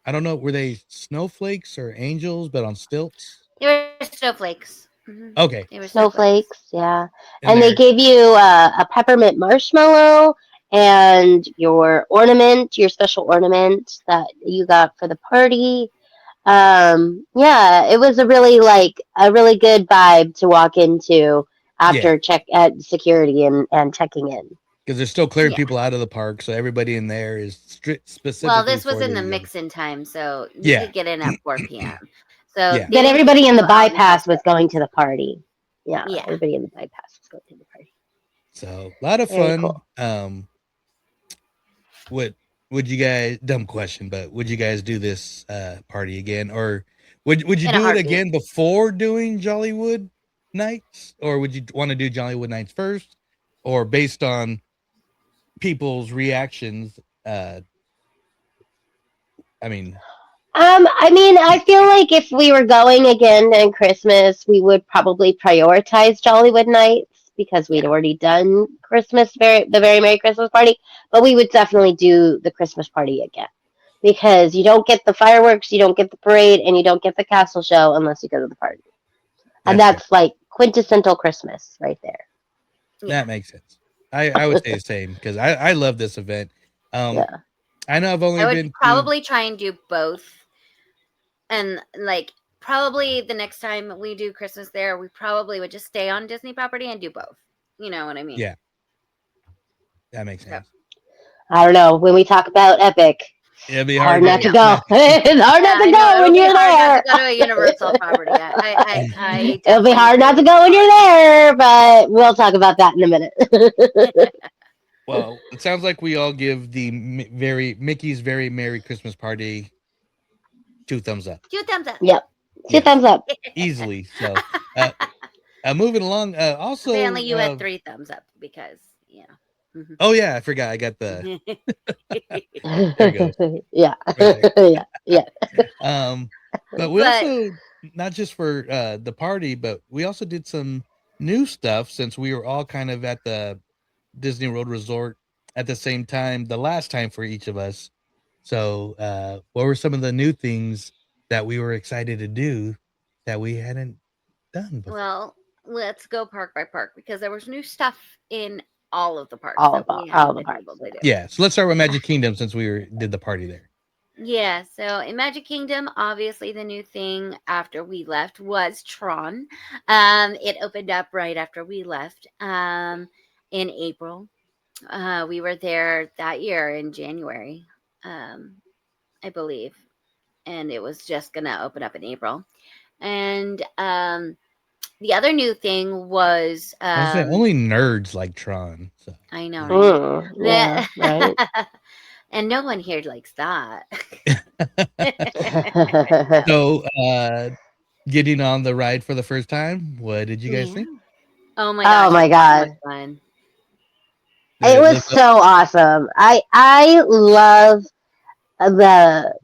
I don't know, were they snowflakes or angels, but on stilts? They were snowflakes. Mm-hmm. Okay. They were snowflakes, yeah. And they gave you a peppermint marshmallow and your special ornament that you got for the party. It was a really good vibe to walk into after check at security and checking in. Because they're still clearing people out of the park, so everybody in there is specifically. Well, this was in the mix-in time, so you could get in at 4 p.m. So but everybody in the bypass was going to the party. Yeah, everybody in the bypass was going to the party. So a lot of fun. Cool. Would you guys? Dumb question, but would you guys do this party again, or would you do it again before doing Jollywood Nights, or would you want to do Jollywood Nights first, or based on people's reactions? I feel like if we were going again on Christmas, we would probably prioritize Jollywood Nights because we'd already done the very Merry Christmas party, but we would definitely do the Christmas party again because you don't get the fireworks, you don't get the parade, and you don't get the castle show unless you go to the party. And that's like quintessential Christmas right there. That makes sense. I would say the same because I love this event. I know I've only been probably try and do both, and like probably the next time we do Christmas there, we probably would just stay on Disney property and do both. You know what I mean? Yeah, that makes sense. I don't know. When we talk about Epic, it'd be hard not to go. It's hard not to go when you're there. Go to a Universal property. It'll be hard not to go when you're there, but we'll talk about that in a minute. Well, it sounds like we all give the Mickey's Very Merry Christmas Party 2 thumbs up. 2 thumbs up. Yep. 2 thumbs up. Easily. So, moving along. Also, Stanley, you had 3 thumbs up because, you know. Mm-hmm. Oh, yeah. I forgot. I got the. There it goes. Yeah. Right. Yeah. But we also, not just for the party, but we also did some new stuff since we were all kind of at the Disney World Resort at the same time, the last time for each of us. So, what were some of the new things that we were excited to do that we hadn't done before? Well, let's go park by park because there was new stuff in all of the parks. All of the parks. Yeah, so let's start with Magic Kingdom since we did the party there. Yeah, so in Magic Kingdom, obviously the new thing after we left was Tron. It opened up right after we left in April. We were there that year in January, I believe, and it was just going to open up in April. And the other new thing was only nerds like Tron. So. I know, right? Yeah, right. And no one here likes that. So, getting on the ride for the first time, what did you guys think? Oh my gosh! Oh my god! Fun. It was so awesome. I love the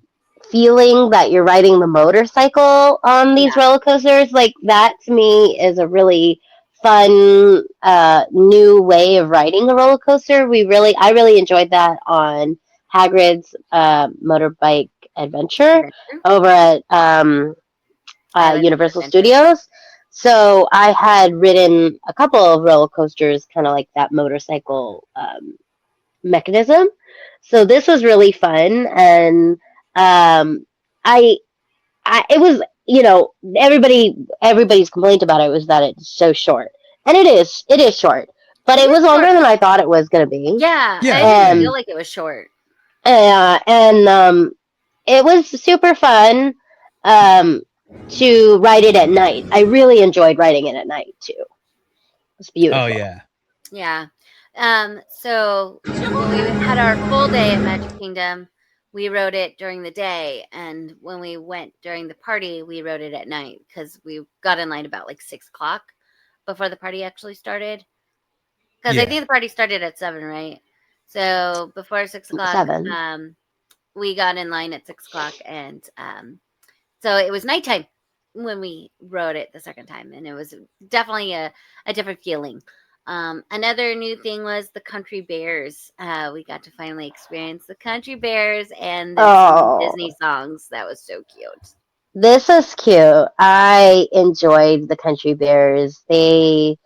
feeling that you're riding the motorcycle on these roller coasters. Like that to me is a really fun new way of riding a roller coaster. I really enjoyed that on Hagrid's motorbike adventure over at Universal Studios. So I had ridden a couple of roller coasters, kind of like that motorcycle mechanism. So this was really fun, and it was, you know, everybody's complaint about it was that it's so short, and it is short, but it was longer than I thought it was going to be. Yeah, I didn't feel like it was short. And it was super fun to ride it at night. I really enjoyed riding it at night too. It was beautiful. Oh yeah. Yeah. So when we had our full day at Magic Kingdom, we rode it during the day, and when we went during the party, we rode it at night because we got in line about like 6:00 before the party actually started. Because I think the party started at 7, right? So before 6:00, we got in line at 6:00, and so it was nighttime when we rode it the second time, and it was definitely a different feeling. Another new thing was the Country Bears. We got to finally experience the Country Bears and the Disney songs. That was so cute. This is cute. I enjoyed the Country Bears. They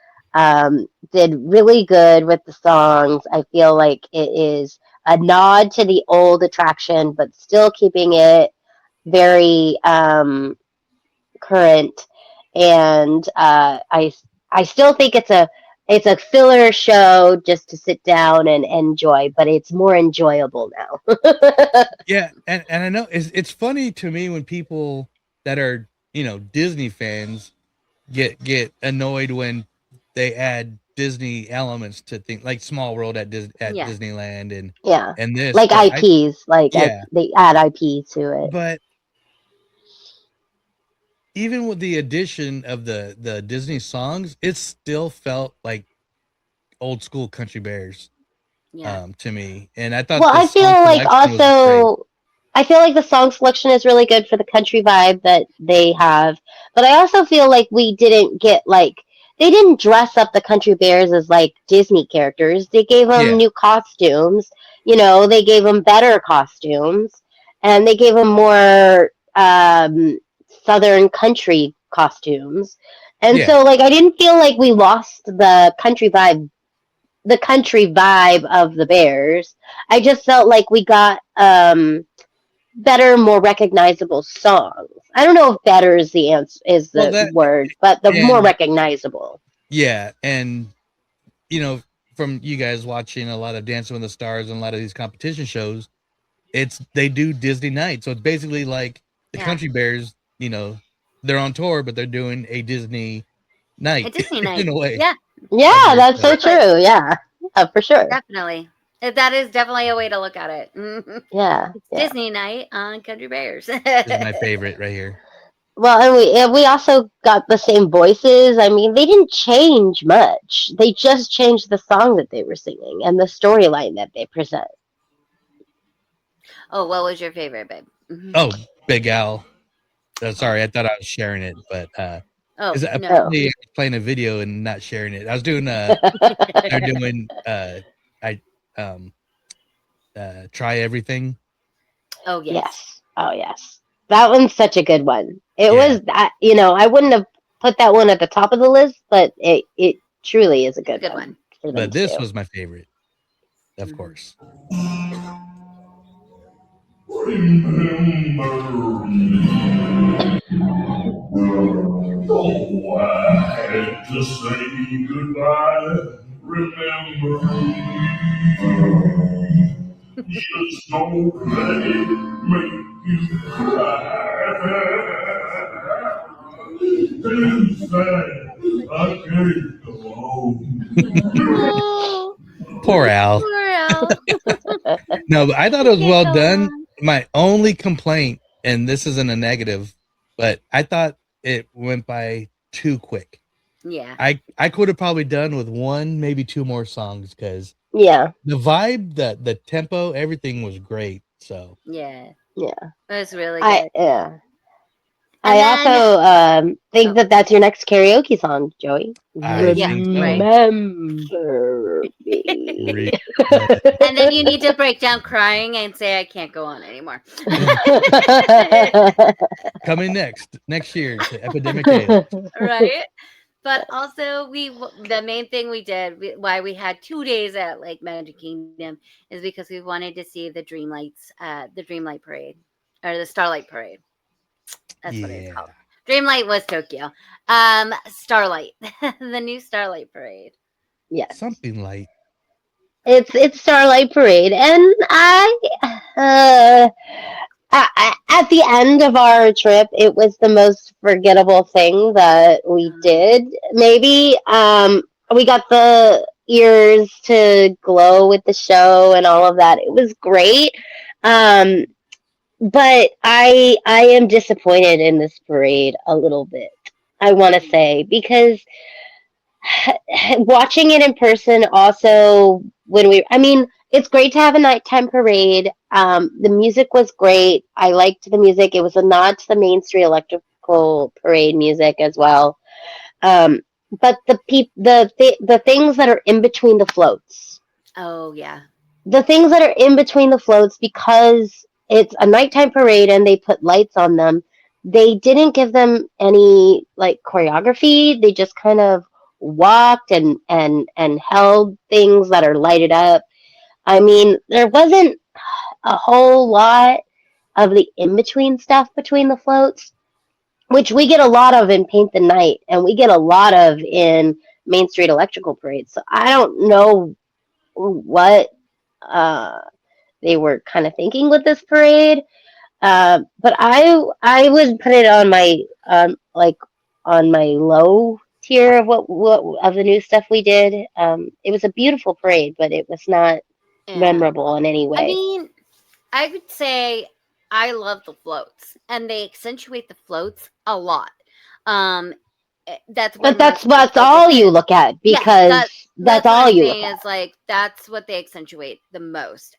did really good with the songs. I feel like it is a nod to the old attraction, but still keeping it very current. And I still think it's a filler show just to sit down and enjoy, but it's more enjoyable now. Yeah, and I know it's funny to me when people that are, you know, Disney fans get annoyed when they add Disney elements to things like Small World at Disneyland and this like IPs, they add IP to it. But even with the addition of the Disney songs, it still felt like old school Country Bears to me. And I thought I feel like the song selection is really good for the country vibe that they have. But I also feel like we didn't get they didn't dress up the Country Bears as like Disney characters. They gave them new costumes. You know, they gave them better costumes. and they gave them more southern country costumes. And so like I didn't feel like we lost the country vibe of the Bears. I just felt like we got better, more recognizable songs. I don't know if better is the word, but the more recognizable. Yeah, and from you guys watching a lot of Dancing with the Stars and a lot of these competition shows, they do Disney night. So it's basically like the Country Bears, they're on tour, but they're doing a Disney night. A Disney night. In a way. Yeah. Yeah, that's so true. Yeah, for sure. Definitely. That is definitely a way to look at it. Yeah. It's Disney night on Country Bears. This is my favorite right here. Well, and we also got the same voices. I mean, they didn't change much. They just changed the song that they were singing and the storyline that they present. Oh, what was your favorite, babe? Oh, Big Al. Sorry, I thought I was sharing it, but no. playing a video and not sharing it. I was doing Try Everything. Oh yes. Oh yes. That one's such a good one. It was that, I wouldn't have put that one at the top of the list, but it truly is a good one. But this was my favorite, of course. Remember me. Oh, I had to say goodbye. Remember me. Just don't let it make you cry. It's sad, I can't go home. Poor Al. Poor Al. No, but I thought it was well done. My only complaint, and this isn't a negative, but I thought it went by too quick. Yeah. I could have probably done with one, maybe two more songs because the vibe, the tempo, everything was great. So yeah, it was really good. I also think that's your next karaoke song, Joey. I think so. Remember me. And then you need to break down crying and say, I can't go on anymore. Coming next year to Epidemic Ale. Right? But also, the main thing we did, why we had 2 days at like Magic Kingdom, is because we wanted to see the Dreamlight Parade, or the Starlight Parade. That's what it's called. Dreamlight was Tokyo. Starlight, the new Starlight Parade. Yes, something light. It's Starlight Parade, and at the end of our trip, it was the most forgettable thing that we did. Maybe we got the ears to glow with the show and all of that. It was great. But I am disappointed in this parade a little bit, I want to say, because watching it in person also, it's great to have a nighttime parade. The music was great. I liked the music. It was a nod to the Main Street Electrical Parade music as well. But the things that are in between the floats. Oh, yeah. The things that are in between the floats, because it's a nighttime parade and they put lights on them, they didn't give them any like choreography. They just kind of walked and held things that are lighted up. I mean, there wasn't a whole lot of the in-between stuff between the floats, which we get a lot of in Paint the Night, and we get a lot of in Main Street Electrical Parade. So I don't know what they were kind of thinking with this parade, but I would put it on my on my low tier of what of the new stuff we did. It was a beautiful parade, but it was not memorable in any way. I mean, I would say I love the floats, and they accentuate the floats a lot. That's all you look at, because that's all you look at. Is like that's what they accentuate the most.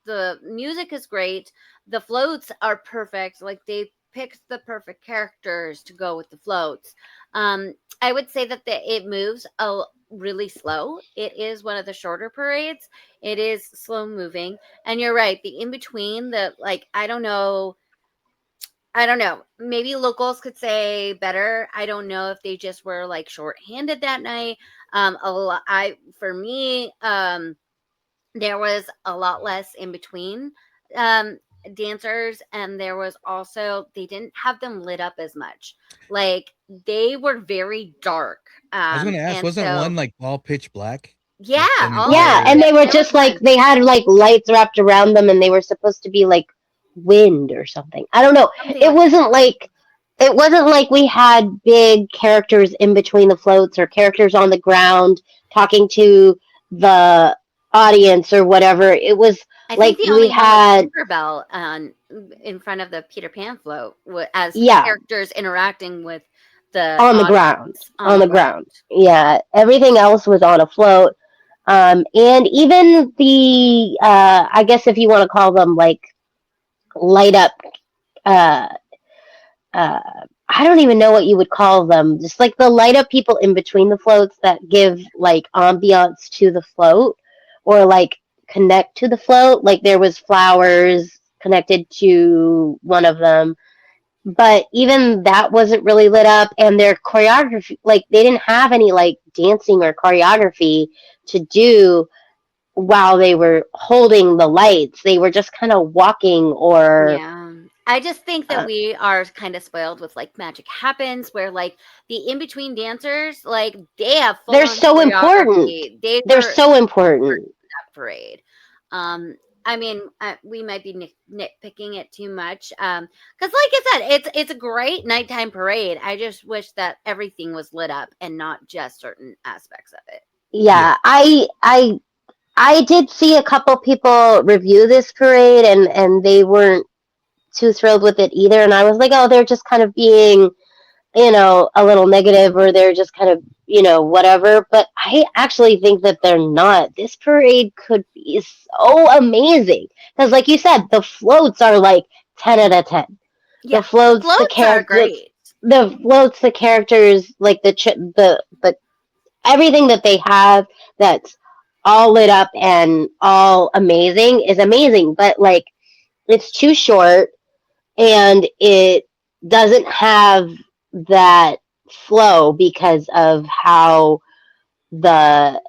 The music is great. The floats are perfect. Like they picked the perfect characters to go with the floats. I would say that it moves really slow. It is one of the shorter parades. It is slow moving. And you're right, the in between, the like, I don't know. Maybe locals could say better. I don't know if they just were like short-handed that night. For me, there was a lot less in between um, dancers, and there was also, they didn't have them lit up as much. Like, they were very dark. I was going to ask, And wasn't so, one like all pitch black? yeah, Yeah, and they were there was just like one. they had like lights wrapped around them, and they were supposed to be like wind or something. I don't know. Something It like wasn't like it wasn't like we had big characters in between the floats or characters on the ground talking to the audience or whatever. It was I like think the we only one was had Tinkerbell in front of the Peter Pan float as yeah characters interacting with the on the ground audience on on the the ground. ground. Yeah, everything else was on a float. And even the I guess if you want to call them like light up uh uh I don't even know what you would call them. Just like the light up people in between the floats that give like ambiance to the float or like connect to the float. Like there was flowers connected to one of them. But even that wasn't really lit up, and their choreography, like they didn't have any like dancing or choreography to do while they were holding the lights. They were just kind of walking or Yeah. I just think that uh, we are kind of spoiled with like Magic Happens, where like the in between dancers, like they have full they're on so important. choreography. They They're were so important. that parade. I mean, we might be nitpicking it too much. Because like I said, it's a great nighttime parade. I just wish that everything was lit up and not just certain aspects of it. Yeah, I did see a couple people review this parade, and they weren't too thrilled with it either. And I was like, oh, they're just kind of being a little negative, or they're just kind of, whatever. But I actually think that they're not. This parade could be so amazing. Because, like you said, the floats are like 10 out of 10. Yeah, The floats, the floats are great. The floats, the characters, like the everything that they have that's all lit up and all amazing is amazing. But, like, it's too short and it doesn't have that flow because of how the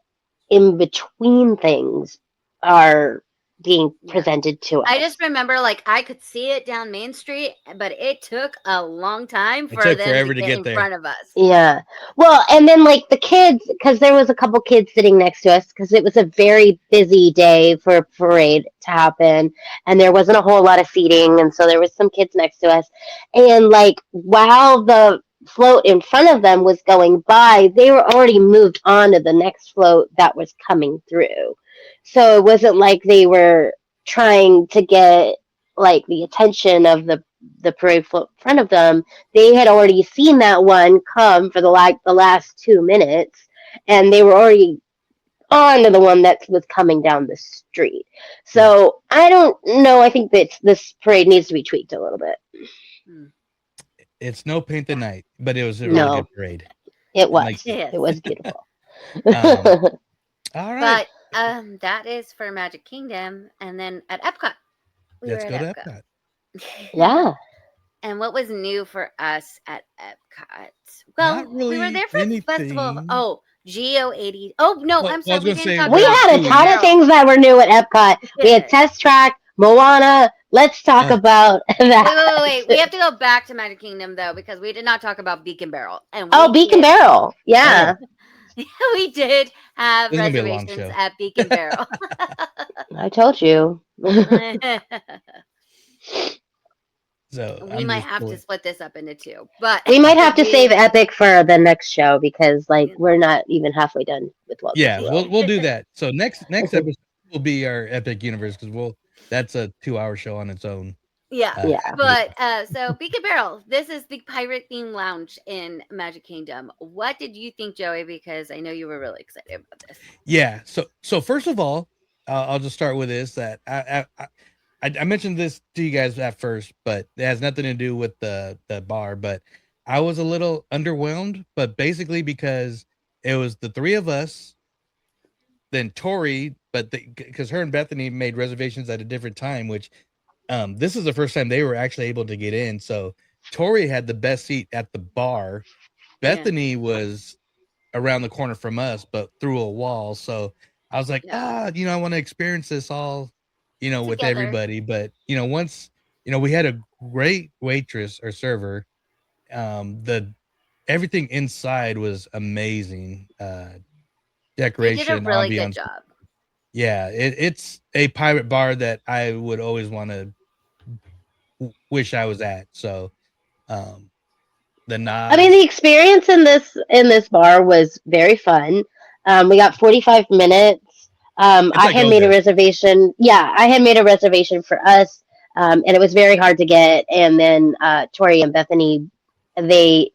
in between things are being Yeah. presented to us. I just remember, like, I could see it down Main Street, but it took a long time It for took them forever to to get get in there. front of us. Yeah. Well, and then like the kids, because there was a couple kids sitting next to us, because it was a very busy day for a parade to happen, and there wasn't a whole lot of seating, and so there was some kids next to us, and like while the float in front of them was going by, they were already moved on to the next float that was coming through. So it wasn't like they were trying to get like the attention of the parade float in front of them. They had already seen that one come for the last 2 minutes, and they were already on to the one that was coming down the street. So I don't know. I think that this parade needs to be tweaked a little bit. It's no paint the night, but it was a really No, good parade. it was. Like, Yes. It was beautiful. all right, But that is for Magic Kingdom, and then at Epcot, we let's were go at to Epcot. Yeah. And what was new for us at Epcot? Well, Not we were really there for the festival. anything. Oh, Geo 80. Oh no, Well, I'm I sorry. was We gonna didn't say, talk We about had a Beacon ton of Barrel. things that were new at Epcot. We had did. Test Track, Moana. Let's talk about that. Wait. We have to go back to Magic Kingdom though, because we did not talk about Beacon Barrel. And Oh, we Beacon did. Barrel. Yeah. We did have This is gonna be a long reservations show. at Beacon Barrel. I told you. So We might have to split this up into two, but We might have to save Epic for the next show because, like, we're not even halfway done with Walt yeah, Disney World. we'll do that. So next episode will be our Epic Universe, because that's a 2-hour show on its own. Yeah. Yeah. But so Beacon Barrel, this is the pirate themed lounge in Magic Kingdom. What did you think, Joey? Because I know you were really excited about this. Yeah. So first of all, I'll just start with this, that I mentioned this to you guys at first, but it has nothing to do with the bar. But I was a little underwhelmed, but basically because it was the three of us, then Tori, but because her and Bethany made reservations at a different time, which this is the first time they were actually able to get in. So Tori had the best seat at the bar. Bethany was around the corner from us, but through a wall. So I was like, I want to experience this all, with Together. everybody. But, once, we had a great waitress or server. Everything inside was amazing. Decoration, they did a really ambiance. good job. Yeah, it's a pirate bar that I would always want to wish I was at. So, the experience in this bar was very fun. We got 45 minutes. I had made a reservation. Yeah, I had made a reservation for us, and it was very hard to get. And then Tori and Bethany, they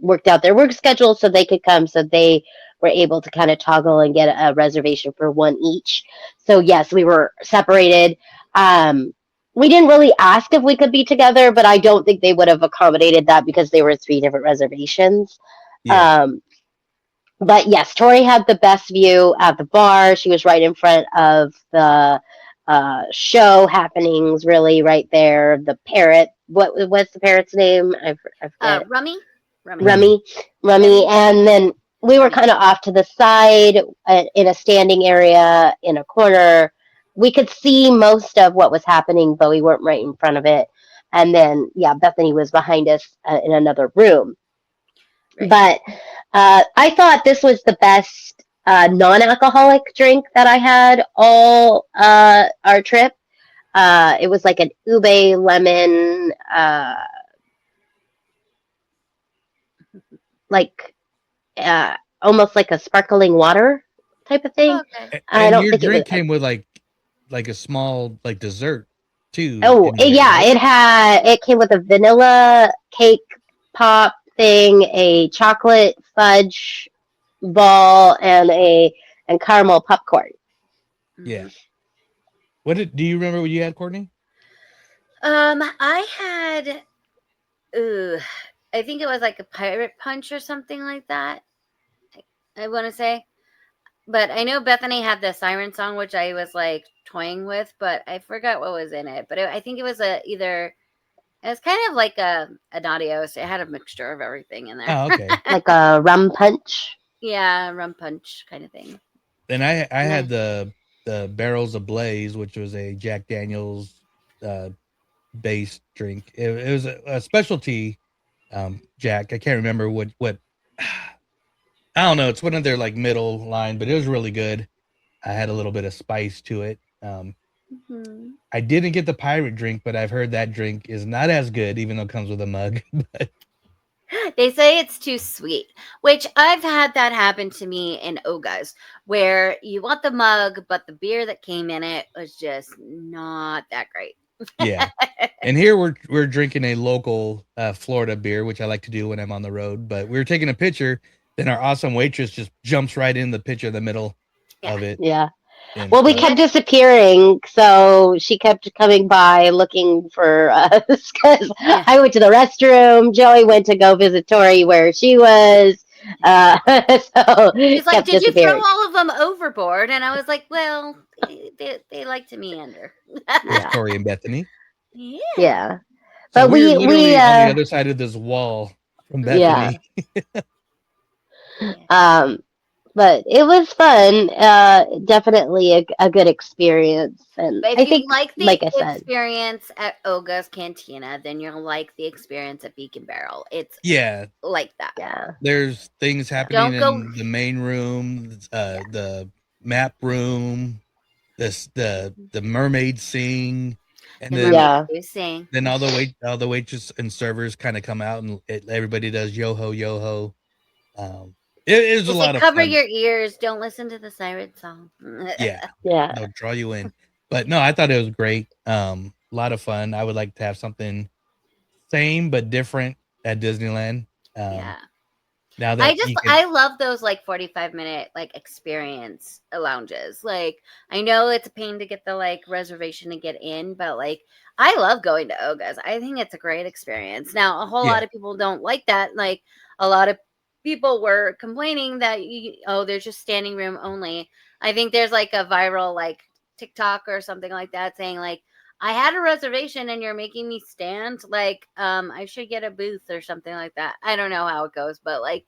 worked out their work schedule so they could come. So they were able to kind of toggle and get a reservation for one each. So yes, we were separated. We didn't really ask if we could be together, but I don't think they would have accommodated that because they were 3 different reservations. Yeah. But yes, Tori had the best view at the bar. She was right in front of the show happenings, really right there. The parrot, what's the parrot's name? I forget. Rummy. And then we were kind of off to the side in a standing area in a corner. We could see most of what was happening, but we weren't right in front of it. And then, Bethany was behind us in another room. Right. But I thought this was the best non-alcoholic drink that I had all our trip. It was like an ube lemon, almost like a sparkling water type of thing. Okay. And your drink came with like a small dessert too. Oh yeah, right? It came with a vanilla cake pop thing, a chocolate fudge ball, and caramel popcorn. Yeah. Do you remember what you had, Courtney? I had I think it was like a pirate punch or something like that. I want to say. But I know Bethany had the siren song, which I was like toying with, but I forgot what was in it. But I think it was it was kind of like an adios. It had a mixture of everything in there. Oh, okay. Like a rum punch. Yeah, rum punch kind of thing. Then I had the Barrels Ablaze, which was a Jack Daniel's based drink. It was a specialty Jack. I can't remember what. I don't know. It's one of their middle line, but it was really good. I had a little bit of spice to it. I didn't get the pirate drink, but I've heard that drink is not as good, even though it comes with a mug. They say it's too sweet, which I've had that happen to me in Oga's, where you want the mug, but the beer that came in it was just not that great. Yeah. And here we're drinking a local Florida beer, which I like to do when I'm on the road. But we were taking a picture. Then our awesome waitress just jumps right in the picture in the middle of it. Yeah. Well, we kept disappearing, so she kept coming by looking for us because I went to the restroom. Joey went to go visit Tori where she was. So she's like, "Did you throw all of them overboard?" And I was like, "Well, they like to meander." Tori and Bethany. Yeah. So but we literally on the other side of this wall from Bethany. Yeah. But it was fun. Definitely a good experience. And but if I think, like the experience at Oga's Cantina, then you'll like the experience at Beacon Barrel. It's like that. Yeah. There's things happening in the main room, the map room, the mermaids sing, and then then all the waitresses and servers kind of come out and everybody does yo ho yo ho. It was a lot of fun. Cover your ears. Don't listen to the siren song. Yeah. They'll draw you in. But no, I thought it was great. A lot of fun. I would like to have something same but different at Disneyland. Now that I love those 45-minute experience lounges. I know it's a pain to get the reservation to get in, but I love going to Oga's. I think it's a great experience. Now a whole lot of people don't like that. A lot of people were complaining that there's just standing room only. I think there's like a viral like TikTok or something like that saying like, I had a reservation and you're making me stand. Like, I should get a booth or something like that. I don't know how it goes, but like,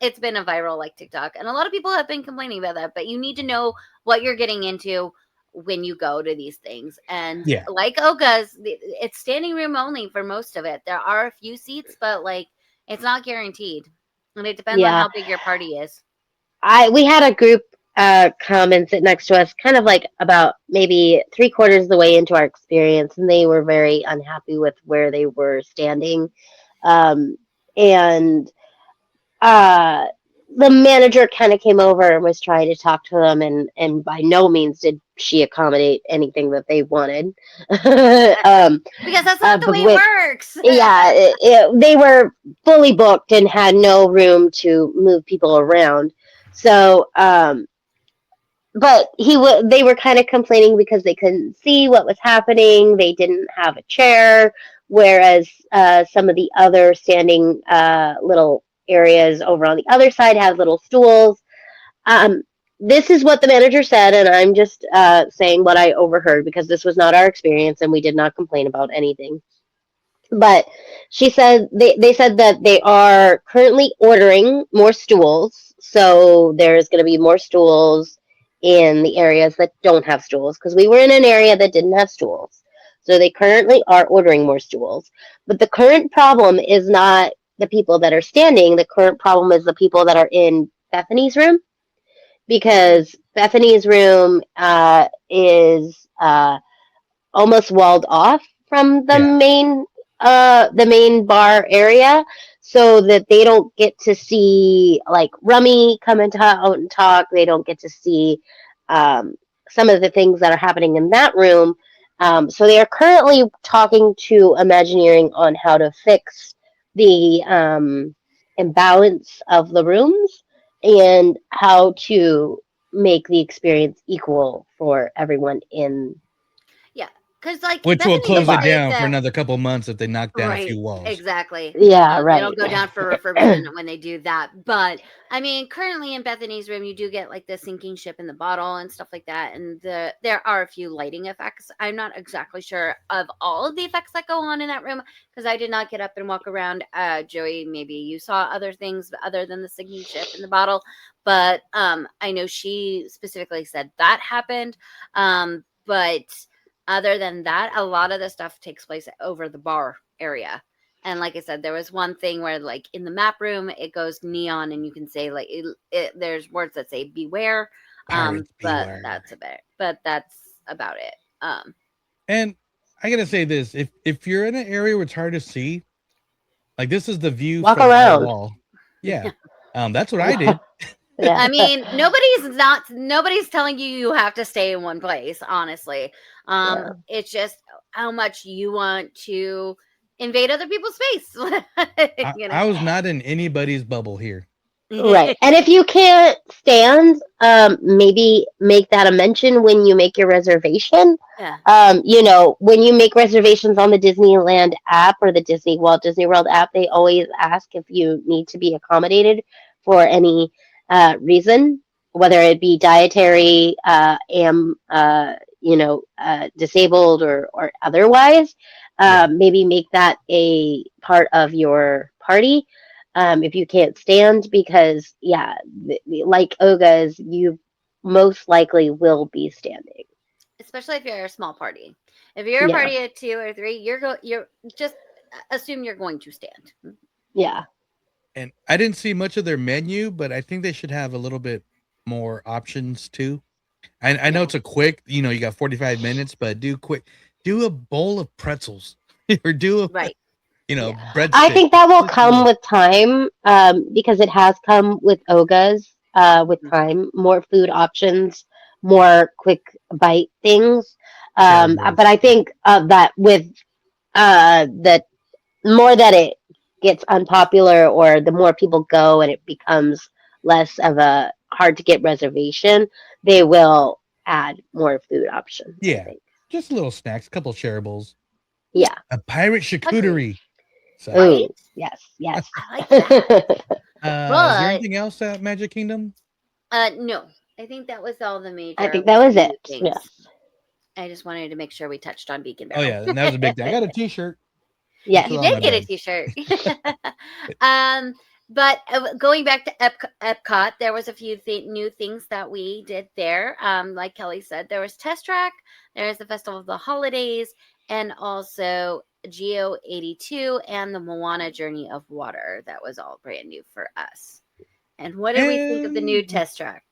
it's been a viral like TikTok, and a lot of people have been complaining about that. But you need to know what you're getting into when you go to these things. And like Oga's, it's standing room only for most of it. There are a few seats, but like, it's not guaranteed, and it depends on how big your party is. We had a group come and sit next to us, kind of like about maybe 3/4 of the way into our experience, and they were very unhappy with where they were standing. And the manager kind of came over and was trying to talk to them, and by no means did she accommodate anything that they wanted. Because that's not the way it works. They were fully booked and had no room to move people around. So, but they were kind of complaining because they couldn't see what was happening. They didn't have a chair, whereas some of the other standing little areas over on the other side have little stools. This is what the manager said, and I'm just saying what I overheard because this was not our experience and we did not complain about anything. But she said they said that they are currently ordering more stools, so there's going to be more stools in the areas that don't have stools, because we were in an area that didn't have stools. So they currently are ordering more stools. But the current problem is not the people that are standing. The current problem is the people that are in Bethany's room, because Bethany's room is almost walled off from the main bar area, so that they don't get to see like Rummy come out and talk. They don't get to see some of the things that are happening in that room. So they are currently talking to Imagineering on how to fix the imbalance of the rooms and how to make the experience equal for everyone in. Which will close it down for another couple months if they knock down a few walls. Exactly. Yeah, right. It'll go down for refurbishment when they do that. But I mean, currently in Bethany's room, you do get like the sinking ship in the bottle and stuff like that. And there are a few lighting effects. I'm not exactly sure of all of the effects that go on in that room because I did not get up and walk around. Joey, maybe you saw other things other than the sinking ship in the bottle. But I know she specifically said that happened. But other than that, a lot of the stuff takes place over the bar area. And like I said, there was one thing where like in the map room, it goes neon and you can say like, there's words that say beware. Beware. But that's about it. And I got to say this, if you're in an area where it's hard to see, like this is the view Walk from around. the wall. Yeah. That's what I did. Yeah. I mean, nobody's telling you have to stay in one place, honestly. It's just how much you want to invade other people's space. I was not in anybody's bubble here. Right. And if you can't stand, maybe make that a mention when you make your reservation. Yeah. When you make reservations on the Disneyland app or the Walt Disney World app, they always ask if you need to be accommodated for any reason, whether it be dietary, disabled or otherwise. Maybe make that a part of your party if you can't stand, because like Oga's, you most likely will be standing, especially if you're a small party. If you're a party of 2 or 3, you're just assume you're going to stand. Yeah. And I didn't see much of their menu, but I think they should have a little bit more options too. I know it's a quick, you got 45 minutes, but do a bowl of pretzels or do a bread. I think that will come with time, because it has come with Oga's with time, more food options, more quick bite things. But I think that with the more that it gets unpopular, or the more people go and it becomes less of a hard to get reservation, they will add more food options. Yeah, just little snacks, a couple shareables. Yeah, a pirate charcuterie. Ooh, yes. I like that. Is there anything else at Magic Kingdom? No, I think that was all the major. I think that was it. Things. Yes. I just wanted to make sure we touched on Beacon Oh Barrel. yeah, and that was a big thing. I got a T-shirt. Yeah, you did get a T-shirt. But going back to Epcot, there was a few new things that we did there. Like Kelly said, there was Test Track, there's the Festival of the Holidays, and also Geo 82 and the Moana Journey of Water. That was all brand new for us. And what did we think of the new Test Track?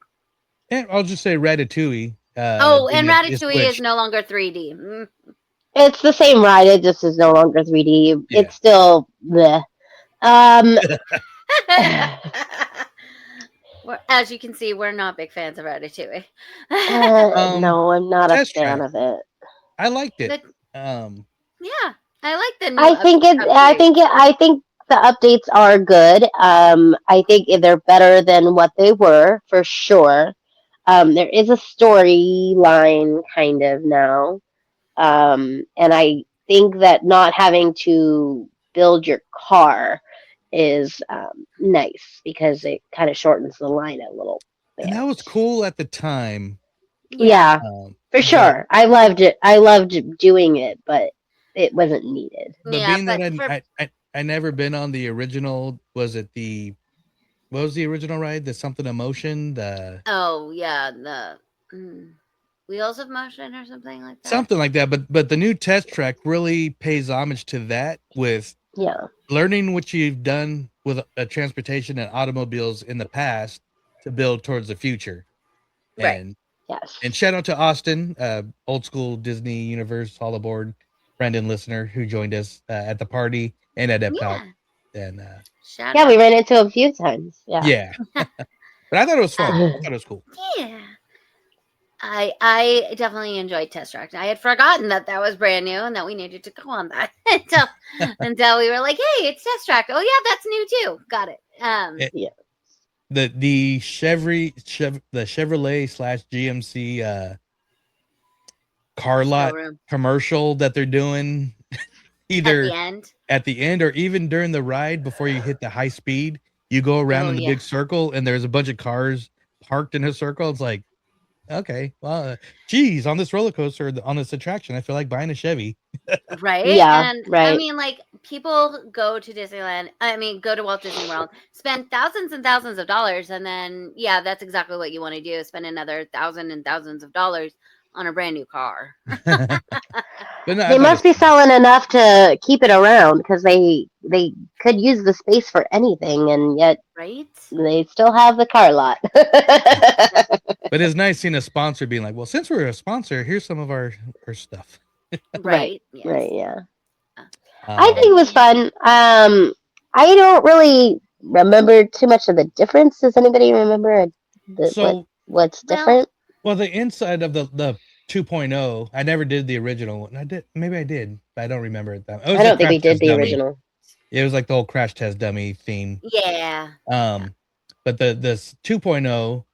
And I'll just say Ratatouille. And Ratatouille is no longer 3D. It's the same ride. It just is no longer 3D. Yeah. It's still the. As you can see, we're not big fans of Ratatouille. No, I'm not a fan of it. I liked it. Yeah, I like the new I think the updates are good. I think they're better than what they were for sure. There is a storyline kind of now. And I think that not having to build your car is nice because it kind of shortens the line a little bit. And that was cool at the time. Yeah, for sure. I loved it. I loved doing it, but it wasn't needed. But being that I never been on the original, what was the original ride? The Something of Motion? The Wheels of Motion or something like that. Something like that. But the new Test Track really pays homage to that with learning what you've done with transportation and automobiles in the past to build towards the future. And and shout out to Austin, old school Disney Universe Hall aboard friend and listener who joined us at the party and at Epcot. And we ran into a few times. Yeah. But I thought it was fun. I thought it was cool. Yeah. I definitely enjoyed Test Track. I had forgotten that was brand new and that we needed to go on that until we were like, hey, it's Test Track. Oh yeah, that's new too. Got it. The Chevrolet / GMC car lot commercial that they're doing either at the end or even during the ride before you hit the high speed, you go around in the big circle and there's a bunch of cars parked in a circle. It's like, okay, well, geez, on this roller coaster, on this attraction, I feel like buying a Chevy. Right? Yeah, and I mean, like, people go to Disneyland, go to Walt Disney World, spend thousands and thousands of dollars, and then, that's exactly what you want to do, spend another thousands and thousands of dollars on a brand new car. They must be selling enough to keep it around because they could use the space for anything, and yet they still have the car lot. But it's nice seeing a sponsor being like, well, since we're a sponsor, here's some of our stuff. Right, yeah. I think it was fun. I don't really remember too much of the difference. Does anybody remember what's different? Well, the inside of the 2.0, I never did the original one. Maybe I did, but I don't remember it. I don't think we did the original. It was like the whole Crash Test Dummy theme. Yeah. But this 2.0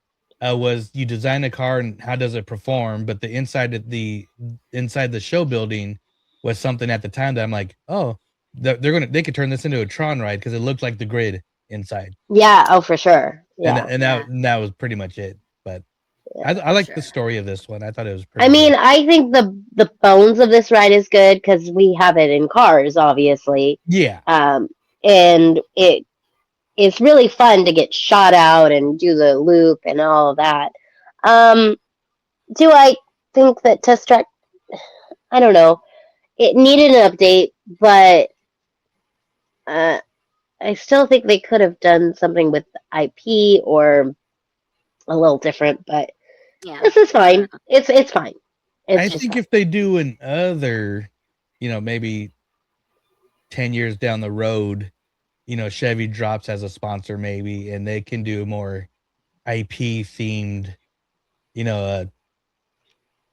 was you design a car and how does it perform, but the inside the show building was something at the time that I'm like, oh, they could turn this into a Tron ride because it looked like the grid inside. Yeah, oh for sure. Yeah. And that was pretty much it. But I like the story of this one. I thought it was pretty good. I think the bones of this ride is good because we have it in cars, obviously. Yeah. And it's really fun to get shot out and do the loop and all of that. Do I think that Test Track, I don't know. It needed an update, but I still think they could have done something with IP or a little different, but this is fine. It's fine. I think if they do another, maybe 10 years down the road, Chevy drops as a sponsor maybe, and they can do more IP themed,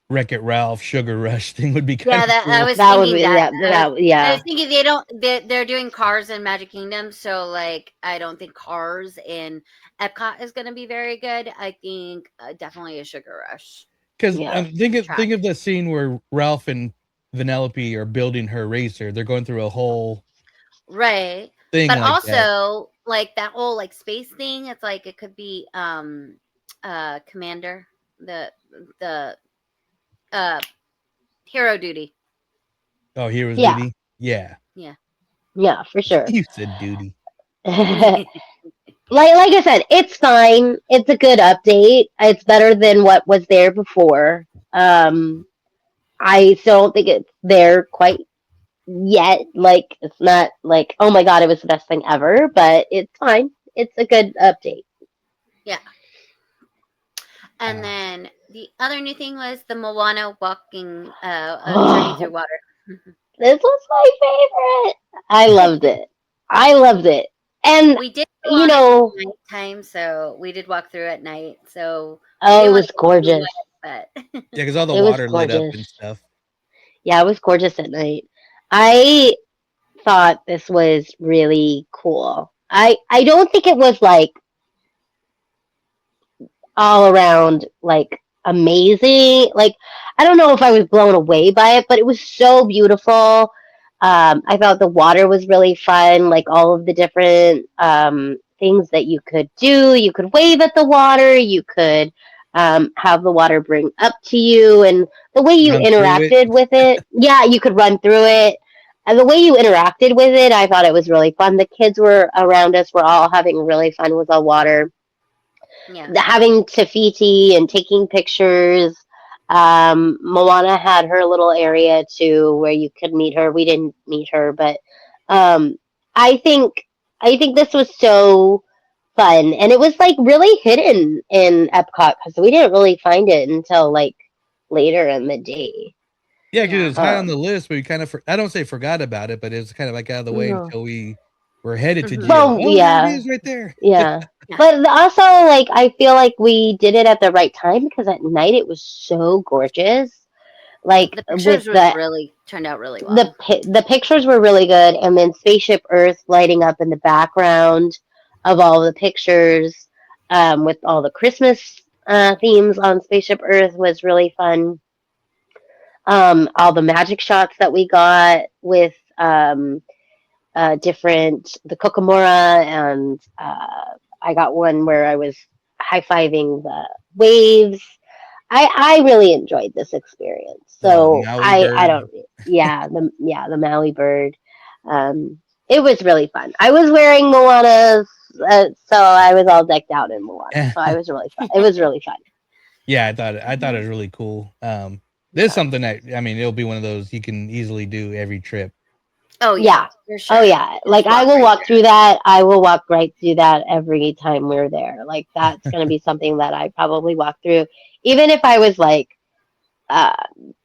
Wreck-It Ralph, Sugar Rush thing would be kind of cool. I was thinking that. I was thinking they're doing Cars in Magic Kingdom, so like I don't think Cars in Epcot is going to be very good. I think definitely a Sugar Rush. Because think of the scene where Ralph and Vanellope are building her racer. They're going through a whole thing, like but also like that whole like space thing. It's like it could be Commander, the uh Hero Duty. Oh, Heroes Yeah. Duty. Yeah. Yeah. Yeah, for sure. You said duty. like I said, it's fine. It's a good update. It's better than what was there before. I still don't think it's there quite yet. Like it's not like, oh my god, it was the best thing ever, but it's fine. It's a good update. Yeah. And then the other new thing was the Moana walking journey through water. This was my favorite. I loved it. I loved it. And We did go you on know, at nighttime, so we did walk through at night. So oh, it was gorgeous. But Yeah, because all the It was water lit up gorgeous. and stuff. Yeah, it was gorgeous at night. I thought this was really cool. I don't think it was like all around like amazing. Like I don't know if I was blown away by it, but it was so beautiful. I thought the water was really fun, like all of the different things that you could do. You could wave at the water, you could have the water bring up to you, and the way you Run through it. interacted with it. Yeah, you could run through it. And the way you interacted with it, I thought it was really fun. The kids were around us, were all having really fun with the water. yeah. Having Tafiti and taking pictures. Moana had her little area too where you could meet her. We didn't meet her, but um, I think this was so fun, and it was like really hidden in Epcot because we didn't really find it until like later in the day. Yeah, because Yeah. it's high on the list, but we kind of, I don't say forgot about it, but it's kind of like out of the way No. until we were headed to Mhm. Geo. Well, Oh, yeah. there it is right there. Yeah. Yeah. But also, like, I feel like we did it at the right time because at night it was so gorgeous. Like The with pictures the really turned out really well. the pictures were really good, and then Spaceship Earth lighting up in the background of all the pictures, with all the Christmas themes on Spaceship Earth was really fun. All the magic shots that we got with different the Kokomora, and I got one where I was high fiving the waves. I really enjoyed this experience. So Maui bird. I don't the Maui bird. It was really fun. I was wearing Moana's, so I was all decked out in Moana. So I was really fun. It was really fun. Yeah, I thought it was really cool. This is something that, I mean, it'll be one of those you can easily do every trip. Oh Yeah. for sure. Oh yeah, like I will walk through that. I will walk right through that every time we're there. Like that's going to be something that I probably walk through, even if I was like, uh,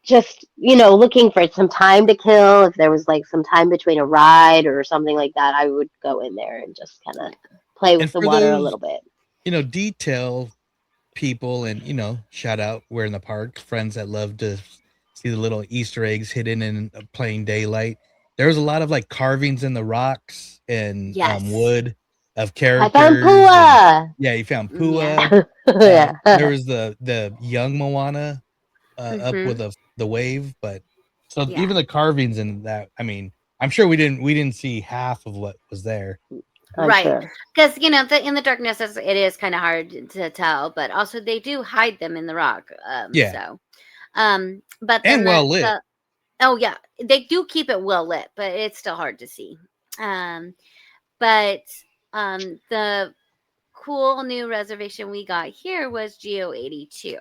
just looking for some time to kill. If there was like some time between a ride or something like that, I would go in there and just kind of play with And the for water a those, little bit. Detail people, and shout out, we're in the park, friends that love to see the little Easter eggs hidden in plain daylight. There's a lot of like carvings in the rocks and Yes. wood of I characters. found Pua. Yeah, you found Yeah. Pua. Yeah. There was the young Moana up Mhm. with the wave, but so Yeah. even the carvings in that, I mean, I'm sure we didn't see half of what was there. I'm Right. sure. Because in the darkness, it is kind of hard to tell, but also they do hide them in the rock. Yeah. So, but then And well lit. oh yeah, they do keep it well lit, but it's still hard to see. But the cool new reservation we got here was Geo 82.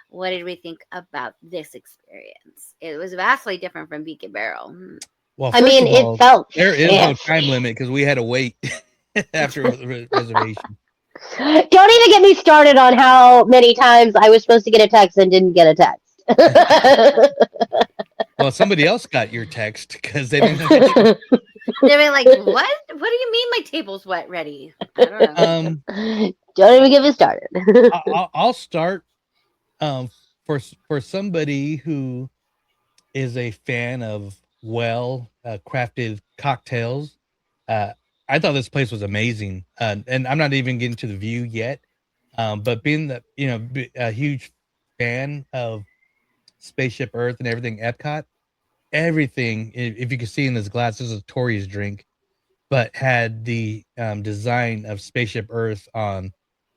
What did we think about this experience? It was vastly different from Beacon Barrel. Well, I first mean, of all, it felt there is no fancy. time limit because we had to wait after the reservation. Don't even get me started on how many times I was supposed to get a text and didn't get a text. Well, somebody else got your text because they didn't. They were like, "What? What do you mean my table's wet ready?" I don't know. Don't even get me started. I'll start. For somebody who is a fan of crafted cocktails, I thought this place was amazing. And I'm not even getting to the view yet. But being a huge fan of Spaceship Earth and everything Epcot, everything, if you can see in this glass, this is Tori's drink. but had the design of Spaceship Earth on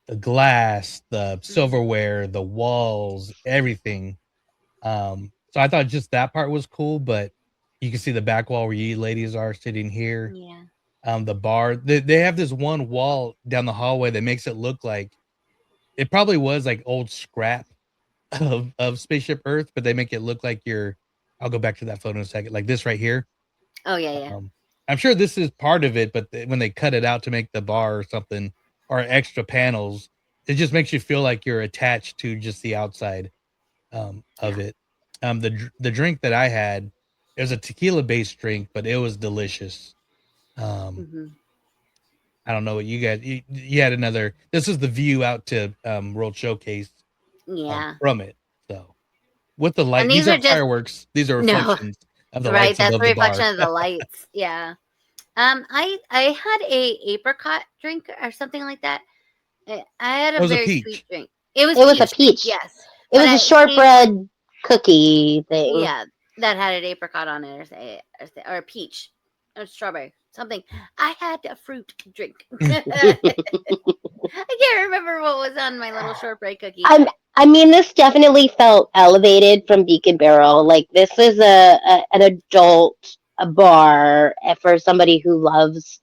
the glass, the silverware, the walls, everything. So I thought just that part was cool, but you can see the back wall where you ladies are sitting here. Yeah. The bar, they have this one wall down the hallway that makes it look like it probably was like old scrap of Spaceship Earth, but they make it look like I'll go back to that photo in a second, like this right here. Oh yeah. I'm sure this is part of it, but when they cut it out to make the bar or something or extra panels, it just makes you feel like you're attached to just the outside of it. The drink that I had, it was a tequila based drink, but it was delicious. I don't know what you guys, you had another, this is the view out to World Showcase from it. So with the light, these aren't fireworks. These are reflections of the lights that's above the the bar. reflection of the lights. Yeah. I had a apricot drink or something like that. I had a very sweet drink. It was a peach. Yes. It was a shortbread cookie thing. Yeah, that had an apricot on it or a peach or strawberry, something. I had a fruit drink. I can't remember what was on my little shortbread cookie. I mean, this definitely felt elevated from Beacon Barrel. Like, this is an adult bar for somebody who loves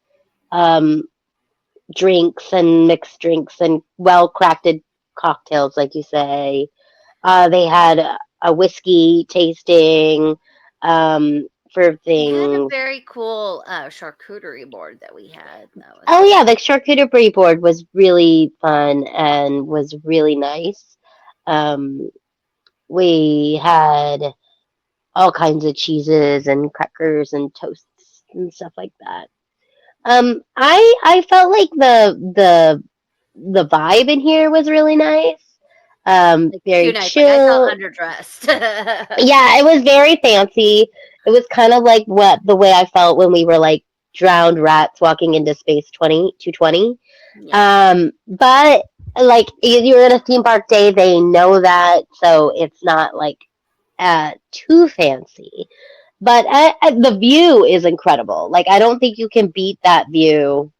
drinks and mixed drinks and well-crafted cocktails, like you say. They had a whiskey tasting for things. We had a very cool charcuterie board that we had. Yeah, the charcuterie board was really fun and was really nice. We had all kinds of cheeses and crackers and toasts and stuff like that. I felt like the vibe in here was really nice. Very nice. chill. Like I felt underdressessed. Yeah, it was very fancy. It was kind of like the way I felt when we were like drowned rats walking into Space 220. Yeah. But like you're in a theme park day, they know that, so it's not like too fancy. But the view is incredible. Like, I don't think you can beat that view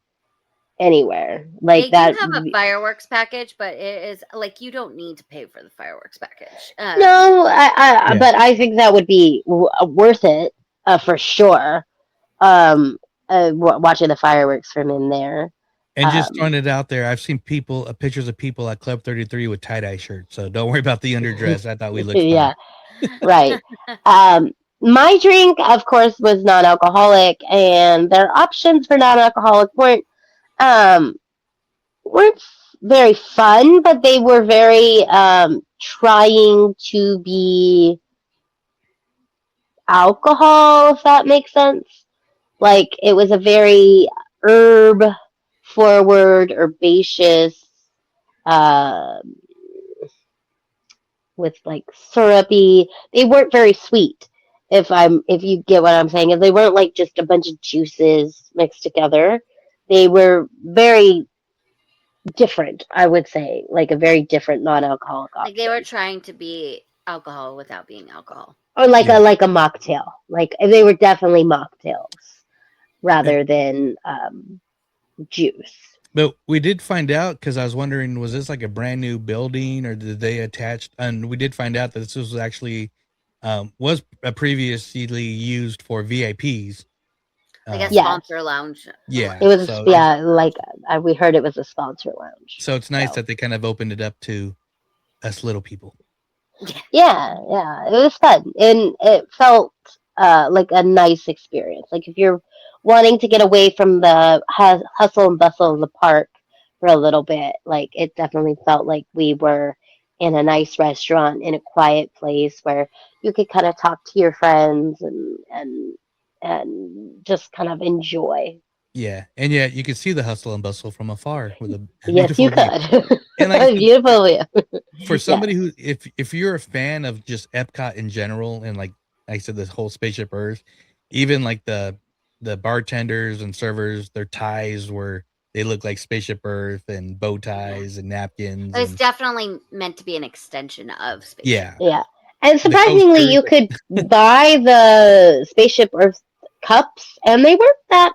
anywhere. Like, they do have a fireworks package, but it is like you don't need to pay for the fireworks package. No, but I think that would be worth it for sure. Watching the fireworks from in there. And just throwing it out there, I've seen pictures of people at Club 33 with tie-dye shirts, so don't worry about the underdress. I thought we looked fine. Yeah, right. My drink, of course, was non-alcoholic, and their options for non-alcoholic weren't very fun, but they were very trying to be alcohol, if that makes sense. Like, it was a very herb forward, herbaceous, with like syrupy. They weren't very sweet. If you get what I'm saying, they weren't like just a bunch of juices mixed together. They were very different, I would say, like a very different non-alcoholic option. Like they were trying to be alcohol without being alcohol, or like a mocktail. Like they were definitely mocktails rather than juice. But we did find out, because I was wondering, was this like a brand new building or did they attach? And we did find out that this was actually was previously used for VIPs. Like a sponsor lounge. Yeah. It was, we heard it was a sponsor lounge. So it's nice that they kind of opened it up to us little people. Yeah. It was fun. And it felt like a nice experience. Like if you're wanting to get away from the hustle and bustle of the park for a little bit, like it definitely felt like we were in a nice restaurant in a quiet place where you could kind of talk to your friends and just kind of enjoy. Yeah, and yet you could see the hustle and bustle from afar with a yes, you could. And like, beautiful view. For somebody who, if you're a fan of just Epcot in general, and like I said, this whole Spaceship Earth, even like the bartenders and servers, their ties they look like Spaceship Earth and bow ties and napkins. It's definitely meant to be an extension of Spaceship. Yeah. And surprisingly, you could buy the Spaceship Earth cups, and they weren't that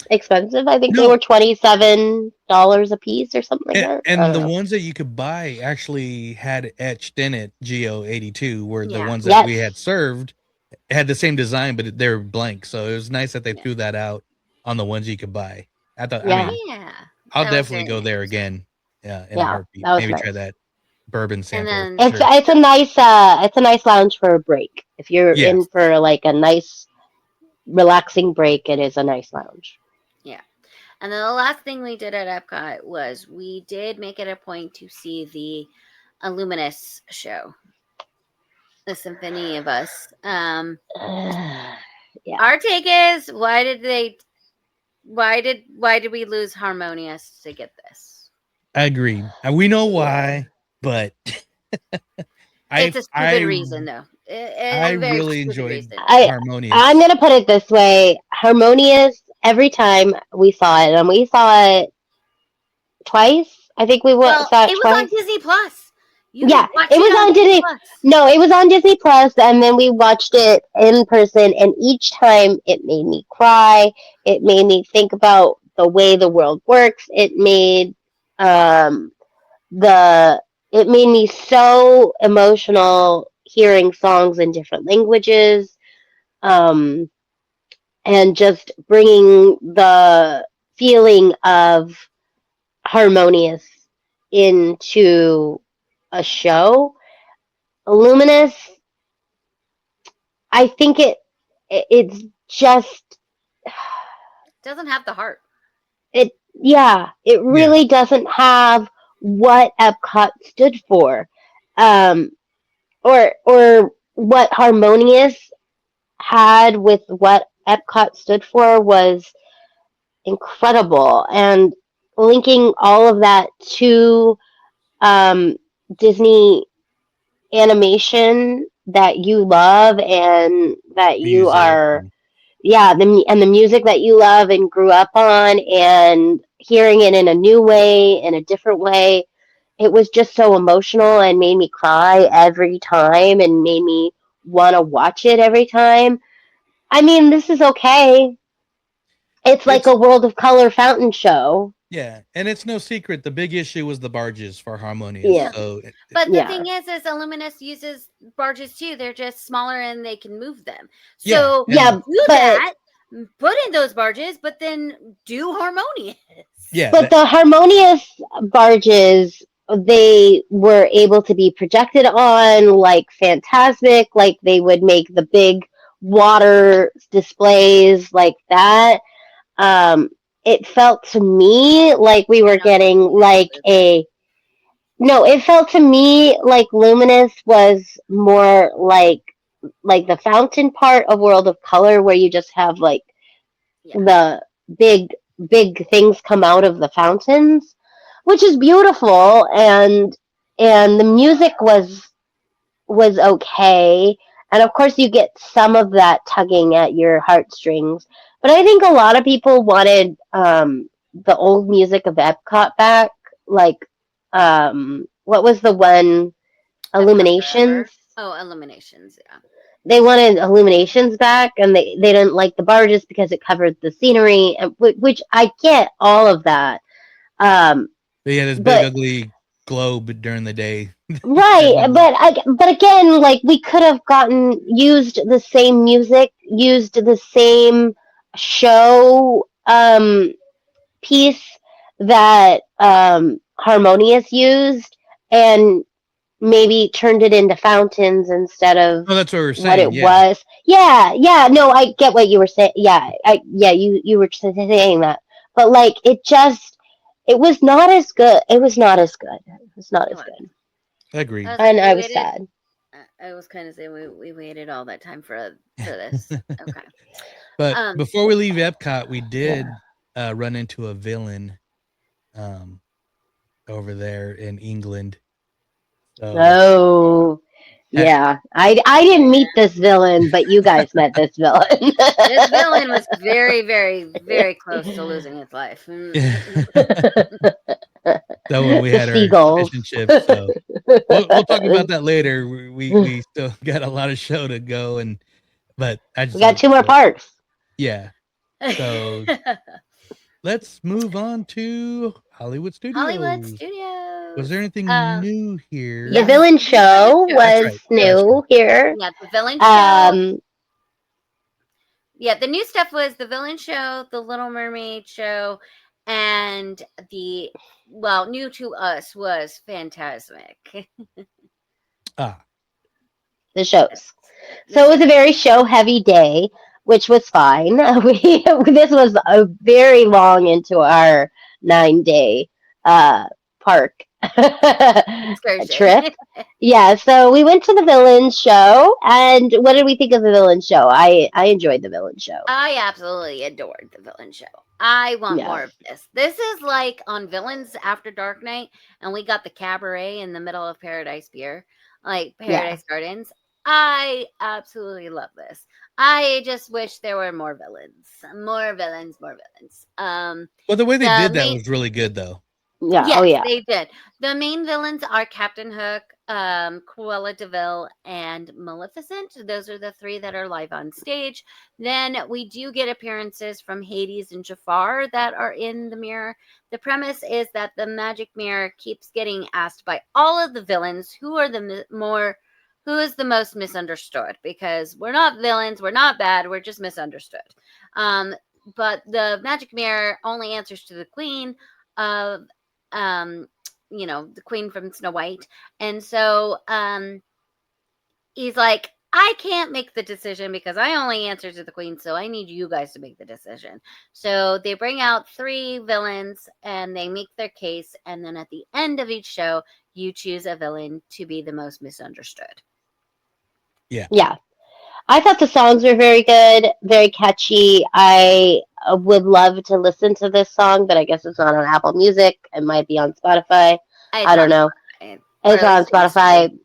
expensive. I think they No. were $27 a piece or something like that. And the ones that you could buy actually had etched in it GO82, where the ones that we had served had the same design, but they're blank. So it was nice that they threw that out on the ones you could buy. I thought, I mean, I'll definitely go there again. Yeah, in a heartbeat. Maybe try that bourbon sample. It's a nice lounge for a break. If you're in for like a nice relaxing break, it is a nice lounge. Yeah. And then the last thing we did at Epcot was we did make it a point to see the Illuminous show. The Symphony of Us. Our take is why did we lose Harmonious to get this? I agree. And we know why, but it's a stupid reason though. I really enjoyed Harmonious. I'm gonna put it this way. Harmonious, every time we saw it, and we saw it twice. I think we saw it twice. It was on Disney Plus. It was on Disney. No, it was on Disney Plus, and then we watched it in person, and each time it made me cry. It made me think about the way the world works. It made it made me so emotional hearing songs in different languages, and just bringing the feeling of Harmonious into a show. Illuminous, I think it's just doesn't have the heart. It really doesn't have what Epcot stood for, or what Harmonious had with what Epcot stood for was incredible, and linking all of that to Disney animation that you love and that you are, the music that you love and grew up on, and hearing it in a new way, in a different way. It was just so emotional and made me cry every time and made me want to watch it every time. I mean, this is okay. It's like a World of Color fountain show. Yeah, and it's no secret the big issue was the barges for Harmonious. Yeah. So but the thing is Illuminous uses barges too. They're just smaller and they can move them. So that, put in those barges, but then do Harmonious. Yeah. But the Harmonious barges, they were able to be projected on like Fantasmic, like they would make the big water displays like that. It felt to me like we were getting like it felt to me like Luminous was more like the fountain part of World of Color, where you just have like the big things come out of the fountains, which is beautiful, and the music was okay, and of course you get some of that tugging at your heartstrings. But I think a lot of people wanted the old music of Epcot back, like what was the one? Illuminations. Oh, Illuminations, yeah. They wanted Illuminations back, and they didn't like the barges because it covered the scenery, which I get all of that. They had this big ugly globe during the day. Right, but again, like we could have used the same music, used the same show piece that Harmonious used, and maybe turned it into fountains instead of that's what we're saying. What it was. Yeah. No, I get what you were saying. You were saying that, but like it was not as good. It was not as good. I agree. And I was sad. I was kind of saying we waited all that time for this. Okay. But before we leave Epcot, we did run into a villain over there in England. So, yeah. I didn't meet this villain, but you guys met this villain. This villain was very, very, very close to losing his life. So when we had our relationship, so we'll talk about that later. We still got a lot of show to go, but we got 2 more parts. Yeah. So let's move on to Hollywood Studios. Hollywood Studios. Was there anything new here? The villain show was new here. Yeah, the villain show. Yeah, the new stuff was the villain show, the Little Mermaid show, and the, well, new to us was Fantasmic. The shows. So it was a very show-heavy day, which was fine. This was a very long into our 9-day park trip. Yeah, so we went to the villain show, and what did we think of the villain show? I enjoyed the villain show. I absolutely adored the villain show. I want more of this. This is like on Villains After Dark Night, and we got the cabaret in the middle of Paradise Pier, like Paradise Gardens. I absolutely love this. I just wish there were more villains. More villains. Well, the way they did that was really good, though. Yeah. Yes, they did. The main villains are Captain Hook, Cruella de Vil, and Maleficent. Those are the three that are live on stage. Then we do get appearances from Hades and Jafar that are in the mirror. The premise is that the magic mirror keeps getting asked by all of the villains who is the most misunderstood, because we're not villains, we're not bad, we're just misunderstood. But the magic mirror only answers to the queen of the queen from Snow White. And so he's like, I can't make the decision because I only answer to the queen, so I need you guys to make the decision. So they bring out 3 villains and they make their case, and then at the end of each show, you choose a villain to be the most misunderstood. Yeah. I thought the songs were very good, very catchy. I would love to listen to this song, but I guess it's not on Apple Music. It might be on Spotify. I don't know. It's on Spotify.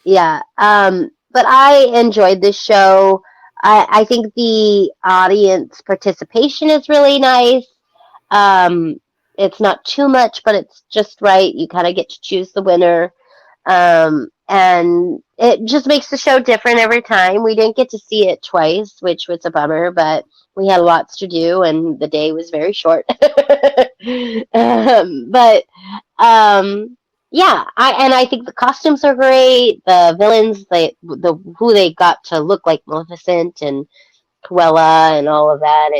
Yeah. But I enjoyed this show. I think the audience participation is really nice. It's not too much, but it's just right. You kind of get to choose the winner. And it just makes the show different every time. We didn't get to see it twice, which was a bummer, but we had lots to do and the day was very short. Yeah, I think the costumes are great. The villains, who they got to look like Maleficent and Cruella and all of that,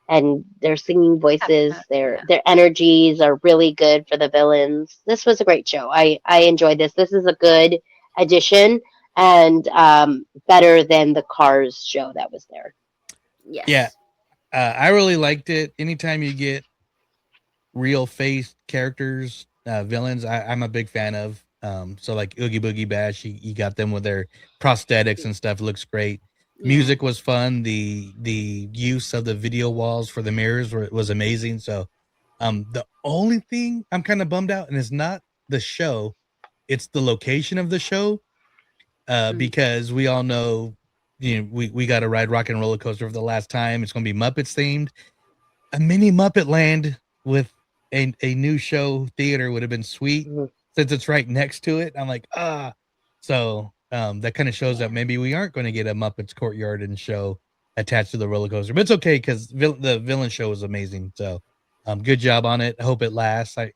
and their singing voices, their energies are really good for the villains. This was a great show. I enjoyed this. This is a good addition and better than the Cars show that was there. Yes. Yeah. I really liked it. Anytime you get real face characters, villains, I'm a big fan of. So like Oogie Boogie Bash, you got them with their prosthetics and stuff. It looks great. Music was fun. The use of the video walls for the mirrors was amazing. So the only thing I'm kind of bummed out, and it's not the show, it's the location of the show, because we all know, we got to ride Rock and Roller Coaster for the last time. It's going to be Muppets themed. A mini Muppet Land with a new show theater would have been sweet, since it's right next to it. I'm like, so that kind of shows that maybe we aren't going to get a Muppets Courtyard and show attached to the roller coaster, but it's okay because the villain show was amazing. So good job on it. I hope it lasts. It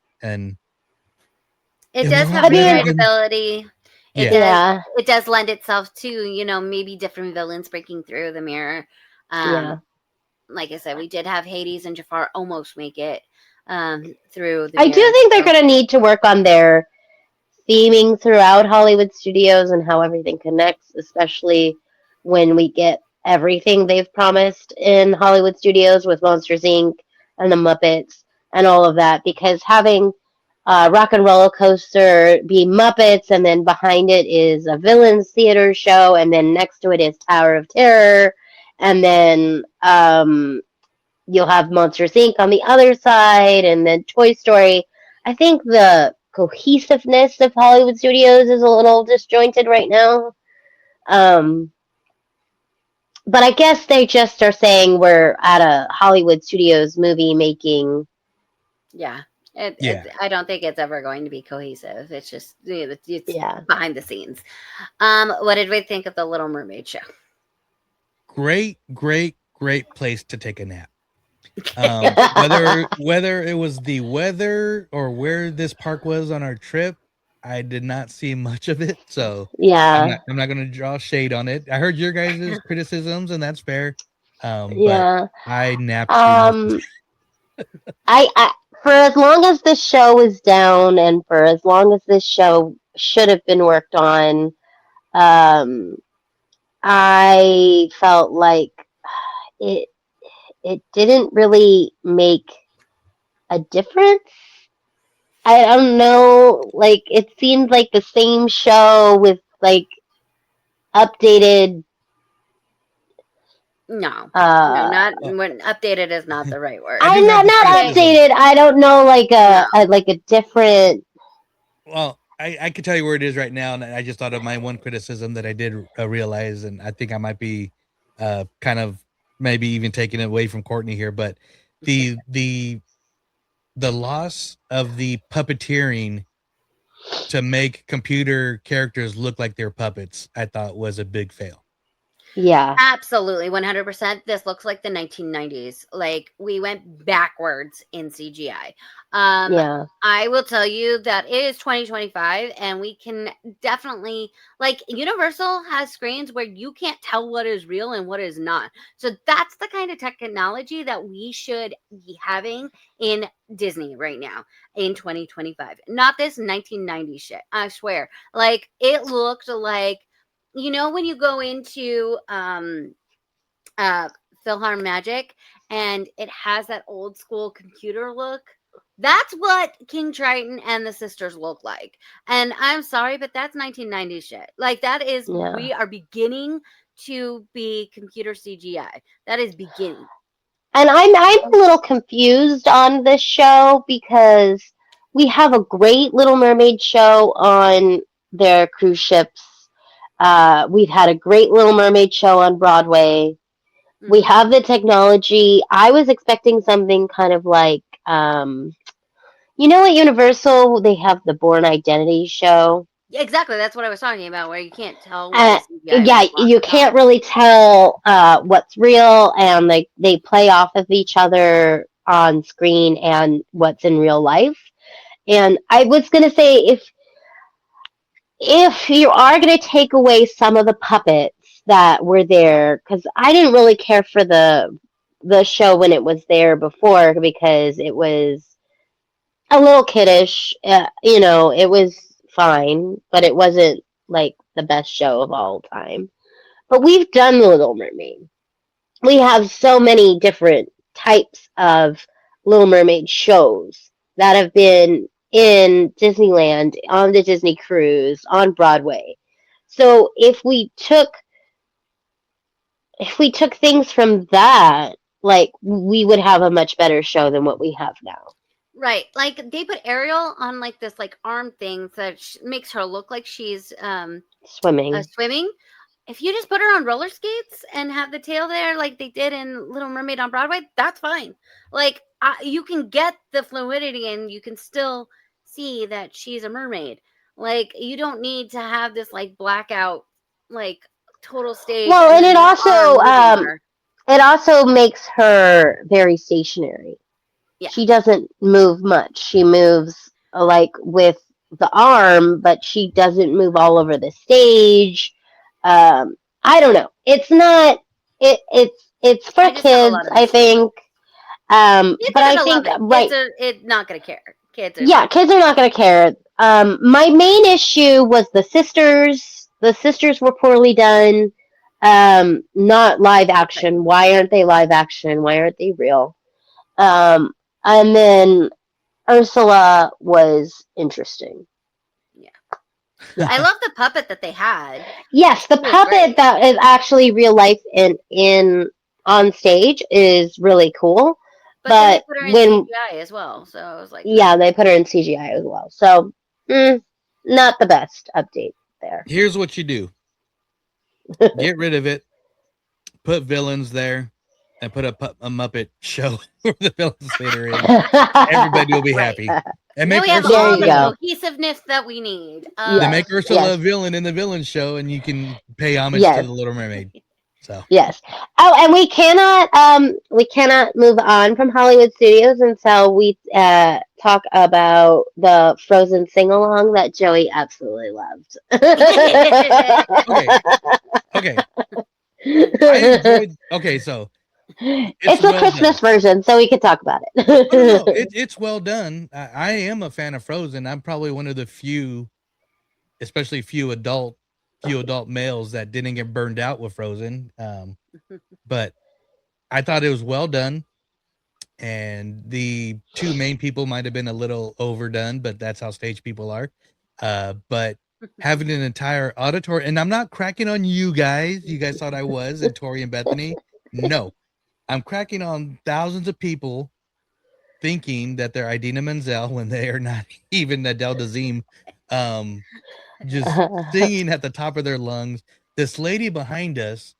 does have rewritability. It does lend itself to, maybe different villains breaking through the mirror. Like I said, we did have Hades and Jafar almost make it through the mirror. I do think they're going to need to work on their theming throughout Hollywood Studios and how everything connects, especially when we get everything they've promised in Hollywood Studios with Monsters, Inc. and the Muppets and all of that, because having Rock and Roller Coaster be Muppets, and then behind it is a Villains Theater show, and then next to it is Tower of Terror, and then you'll have Monsters, Inc. on the other side, and then Toy Story. I think the cohesiveness of Hollywood Studios is a little disjointed right now. But I guess they just are saying we're at a Hollywood Studios movie making. Yeah. I don't think it's ever going to be cohesive. It's just it's behind the scenes. What did we think of the Little Mermaid show? Great place to take a nap. Whether it was the weather or where this park was on our trip, I did not see much of it. So Yeah. I'm not going to draw shade on it. I heard your guys' criticisms, and that's fair. Yeah. But I napped through most of it. I for as long as this show was down, and for as long as this show should have been worked on, I felt like it it didn't really make a difference. I don't know, like it seemed like the same show with like updated. No, not when updated is not the right word. I'm not updated. I don't know, like a different. Well, I can tell you where it is right now, and I just thought of my one criticism that I did realize, and I think I might be kind of maybe even taking it away from Courtney here, but the loss of the puppeteering to make computer characters look like they're puppets, I thought was a big fail. Yeah, absolutely, 100%. This looks like the 1990s. Like we went backwards in CGI. yeah. I will tell you that it is 2025, and we can definitely, like, Universal has screens where you can't tell what is real and what is not. So that's the kind of technology that we should be having in Disney right now in 2025. Not this 1990s shit. I swear. Like, it looked like, you know, when you go into Philhar Magic and it has that old school computer look, that's what King Triton and the sisters look like. And I'm sorry, but that's 1990s shit. Like, that is, we are beginning to be computer CGI. That is beginning. And I'm a little confused on this show because we have a great Little Mermaid show on their cruise ships. We've had a great Little Mermaid show on Broadway. Mm-hmm. We have the technology. I was expecting something kind of like, you know, at Universal, they have the Bourne Identity show. Exactly. That's what I was talking about, where you can't tell. Yeah, you can't really tell what's real, and they play off of each other on screen and what's in real life. And I was going to say, if you are going to take away some of the puppets that were there, because I didn't really care for the show when it was there before, because it was a little kiddish, you know, it was fine, but it wasn't like the best show of all time. But we've done The Little Mermaid. We have so many different types of Little Mermaid shows that have been in Disneyland, on the Disney cruise, on Broadway. So if we took things from that, like, we would have a much better show than what we have now. Right. Like, they put Ariel on like this like arm thing that makes her look like she's swimming. If you just put her on roller skates and have the tail there like they did in Little Mermaid on Broadway, that's fine. Like, you can get the fluidity and you can still see that she's a mermaid. Like, you don't need to have this like blackout, like total stage. Well, and it also makes her very stationary. Yeah. She doesn't move much. She moves like with the arm, but she doesn't move all over the stage. I don't know. It's not. It's for kids, I think. But I think right. It's not gonna care. Kids are not gonna care. My main issue was the sisters. The sisters were poorly done. Not live action. Why aren't they live action? Why aren't they real? And then Ursula was interesting. Yeah. I love the puppet that they had. Yes, the puppet that is actually real life in on stage is really cool. But they put her in CGI as well, so I was like, yeah, they put her in CGI as well. So, not the best update there. Here's what you do: get rid of it, put villains there, and put a Muppet show where the villains later in. Everybody will be happy. And make Ursula all the cohesiveness that we need. They make Ursula a villain in the villain show, and you can pay homage to the Little Mermaid. So yes. Oh, and we cannot move on from Hollywood Studios until we talk about the Frozen sing along that Joey absolutely loved. Okay. I enjoyed. Okay, so it's a Christmas version, so we can talk about it. No, it's well done. I am a fan of Frozen. I'm probably one of the few, especially few adult males that didn't get burned out with Frozen. But I thought it was well done, and the two main people might have been a little overdone, but that's how stage people are. But having an entire auditorium, and I'm not cracking on you guys. You guys thought I was, and Tori and Bethany. No, I'm cracking on thousands of people thinking that they're Idina Menzel when they are not even Adele Dazeem, just singing at the top of their lungs. This lady behind us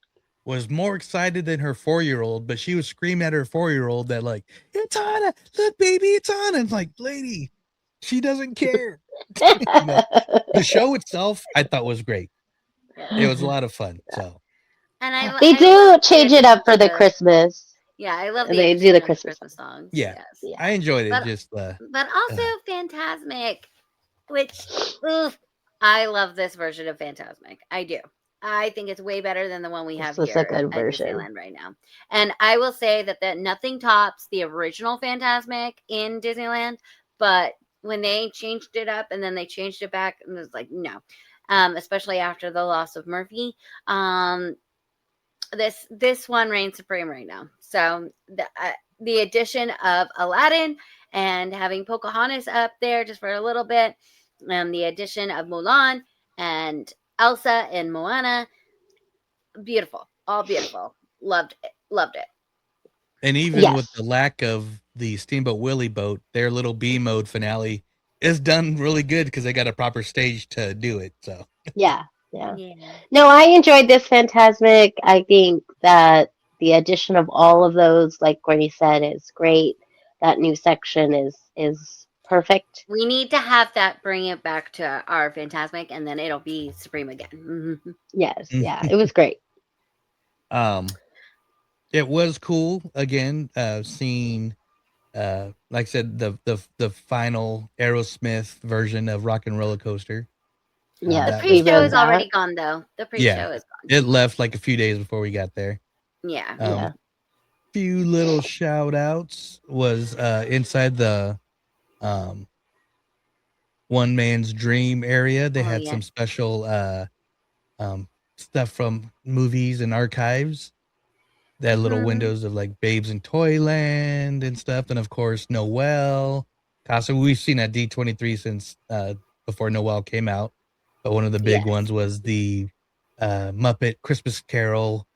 was more excited than her 4-year-old, but she was screaming at her 4-year-old that like, it's Anna, look baby, it's Anna. And it's like, lady, she doesn't care. The show itself I thought was great. It was a lot of fun. So and they do change it up for the Christmas. Yeah, I love they do the Christmas songs. Yeah, yes. I enjoyed it. But also Fantasmic, which I love this version of Fantasmic. I do. I think it's way better than the one we have here a good version. at Disneyland right now. And I will say that nothing tops the original Fantasmic in Disneyland, but when they changed it up and then they changed it back, and it was like, no. Especially after the loss of Murphy. This one reigns supreme right now. So the addition of Aladdin and having Pocahontas up there just for a little bit, and the addition of Mulan and Elsa and Moana, beautiful, all beautiful. Loved it. And even with the lack of the Steamboat Willie boat, their little B mode finale is done really good because they got a proper stage to do it. So yeah. No, I enjoyed this Fantasmic. I think that the addition of all of those, like Courtney said, is great. That new section is perfect. We need to have that, bring it back to our Fantasmic, and then it'll be supreme again. Yes, yeah, it was great. It was cool again, seeing like I said, the final Aerosmith version of Rock and Roller Coaster. Yeah, the pre-show is already gone though. The pre-show is gone. It left like a few days before we got there. Yeah. Few little shout outs was inside the One Man's Dream area. They had some special stuff from movies and archives. They had little windows of like Babes in Toyland and stuff, and of course Noel. Casa, we've seen at D23 since before Noel came out. But one of the big ones was the Muppet Christmas Carol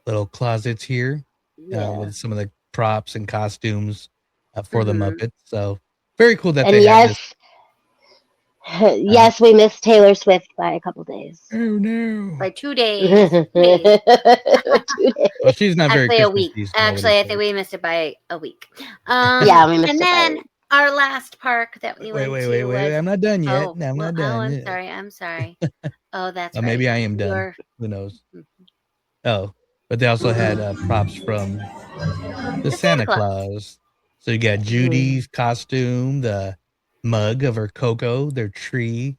little closets here with some of the props and costumes for the Muppets. So very cool that they had this. Yes, we missed Taylor Swift by a couple days. Oh no! By 2 days. 2 days. Well, she's not very a week. Actually, I think we missed it by a week. Yeah, we missed it. And then our last park that we went to. Wait! I'm not done yet. I'm not done. I'm sorry. Oh, that's right. Maybe Maybe I am done. Who knows? Oh, but they also had props from the Santa Claus. So you got Judy's costume, the mug of her Coco, their tree,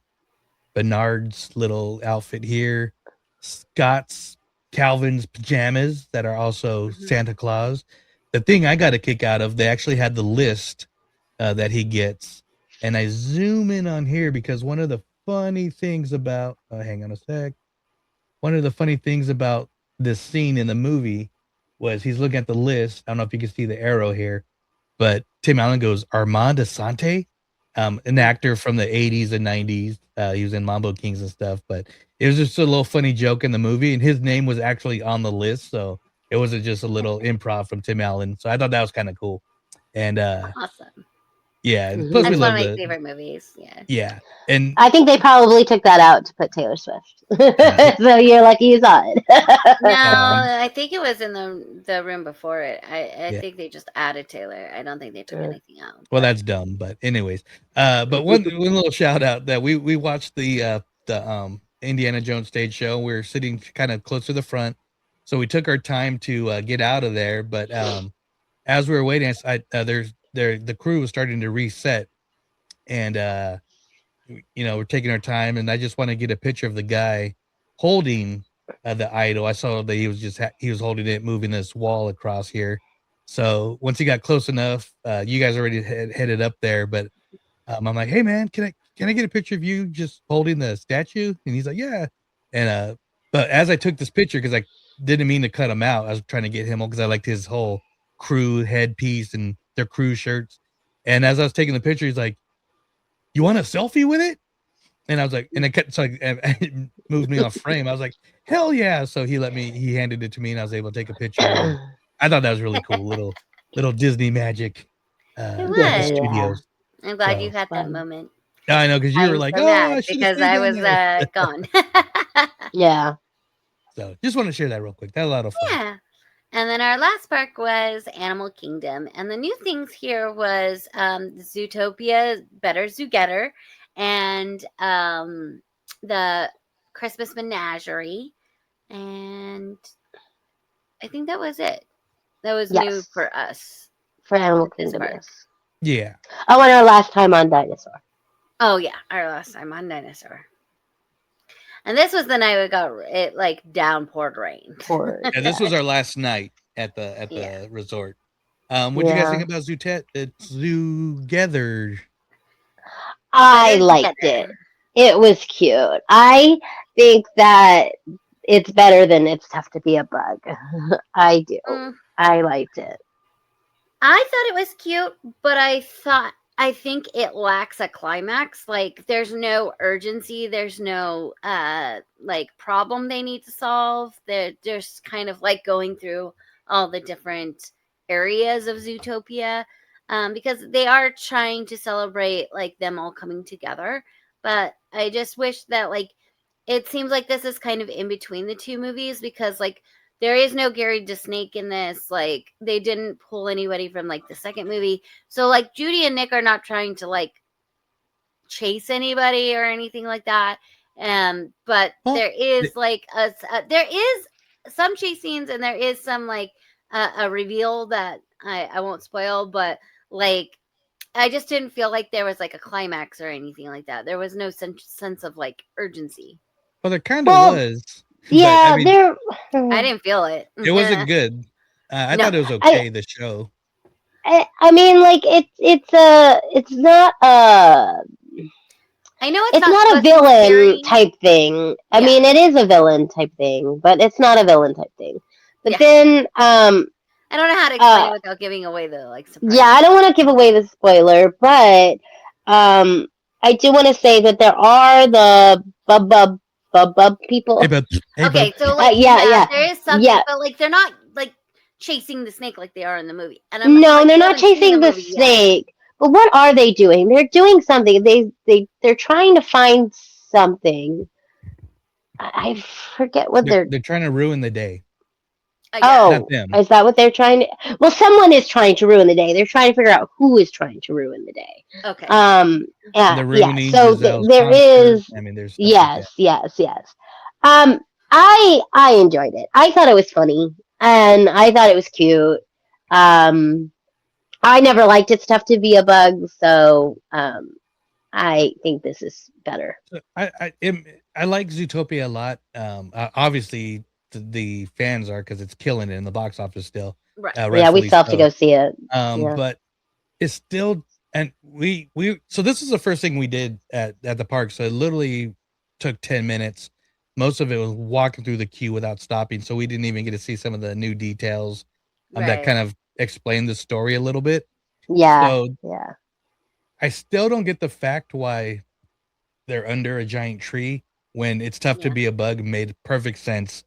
Bernard's little outfit here, Scott's Calvin's pajamas that are also Santa Claus. The thing I got a kick out of, they actually had the list that he gets, and I zoom in on here because one of the funny things about hang on a sec. One of the funny things about this scene in the movie was he's looking at the list. I don't know if you can see the arrow here, but Tim Allen goes, Armand Asante, an actor from the 80s and 90s. He was in Mambo Kings and stuff, but it was just a little funny joke in the movie, and his name was actually on the list, so it wasn't just a little improv from Tim Allen. So I thought that was kind of cool. And awesome. Yeah, plus that's one of my favorite movies. Yeah, and I think they probably took that out to put Taylor Swift. So you're lucky you saw it. No, I think it was in the room before it. I think they just added Taylor. I don't think they took anything out. Well, that's dumb, but anyways. But one little shout out that we watched the Indiana Jones stage show. We were sitting kind of close to the front, So we took our time to get out of there. But as we were waiting, the crew was starting to reset, and we're taking our time. And I just want to get a picture of the guy holding the idol. I saw that he was holding it, moving this wall across here. So once he got close enough, you guys already headed up there. But I'm like, hey man, can I get a picture of you just holding the statue? And he's like, yeah. And but as I took this picture, because I didn't mean to cut him out, I was trying to get him on because I liked his whole crew headpiece and their crew shirts. And as I was taking the picture, he's like, you want a selfie with it? And I was like, and it moved me off frame. I was like, hell yeah. So he handed it to me and I was able to take a picture. And I thought that was really cool. Little Disney magic. It was. At the studios. I'm glad you had that moment. I know, because you were like, because I was gone. Yeah. So just want to share that real quick. That was a lot of fun. Yeah. And then our last park was Animal Kingdom. And the new things here was Zootopia, Better Zoo Getter, and the Christmas Menagerie. And I think that was it. That was new for us. For Animal Kingdom, yes. Yeah. Oh, and our last time on Dinosaur. Oh, yeah. Our last time on Dinosaur. And this was the night we got it downpoured rain. Yeah, this was our last night at the resort. What do you guys think about Zoogether? I liked it. It was cute. I think that it's better than It's Tough to Be a Bug. I do. I liked it. I thought it was cute, but I think it lacks a climax. Like, there's no urgency. There's no problem they need to solve. They're just kind of like going through all the different areas of Zootopia, because they are trying to celebrate them all coming together. But I just wish that it seems like this is kind of in between the two movies, because there is no Gary DeSnake in this. They didn't pull anybody from the second movie. So Judy and Nick are not trying to chase anybody or anything like that. But there is there is some chase scenes, and there is some a reveal that I won't spoil, but I just didn't feel like there was a climax or anything like that. There was no sense of urgency. Well, there kind of was. Yeah, I didn't feel it. It wasn't good. I thought it was okay. The show. I mean, it's not a. I know it's not a villain type thing. I mean, it is a villain type thing, but it's not a villain type thing. But then, I don't know how to explain it without giving away the surprise. Yeah, I don't want to give away the spoiler, but I do want to say that there are the bub people. Hey, bub. Okay, so yeah, there is something, but they're not chasing the snake like they are in the movie. And no, they're not chasing the snake. Yet. But what are they doing? They're doing something. They're trying to find something. I forget what they're trying to ruin the day. Oh, is that what they're trying to? Well, someone is trying to ruin the day. They're trying to figure out who is trying to ruin the day. Okay. Yeah. So there is. I mean, there's. Yes. I enjoyed it. I thought it was funny, and I thought it was cute. I never liked It's Tough to Be a Bug, so I think this is better. I like Zootopia a lot. Obviously. The fans are, because it's killing it in the box office still. Right. Yeah, we still have to go see it. But it's still, and we so this is the first thing we did at the park. So it literally took 10 minutes. Most of it was walking through the queue without stopping. So we didn't even get to see some of the new details that kind of explain the story a little bit. Yeah. So I still don't get the fact why they're under a giant tree when It's Tough to Be a Bug made perfect sense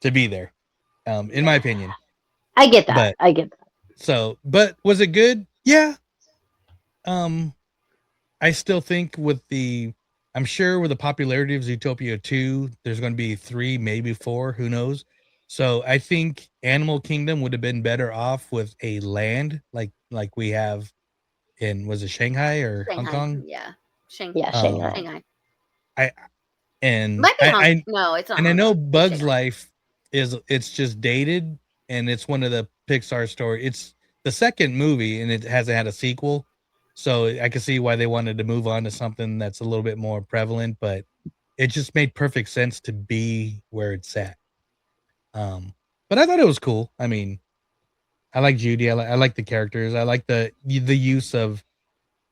to be there, in my opinion. I get that. So, but was it good? Yeah. I still think I'm sure with the popularity of Zootopia 2, there's going to be 3, maybe 4, who knows? So I think Animal Kingdom would have been better off with a land like we have in, was it Shanghai or Hong Kong? Yeah. Shanghai. And might be no, it's not. And I know Bug's Life it's just dated, and it's one of the Pixar story. It's the second movie, and it hasn't had a sequel, so I can see why they wanted to move on to something that's a little bit more prevalent. But it just made perfect sense to be where it's at. But I thought it was cool. I mean, I like Judy. I like the characters. I like the use of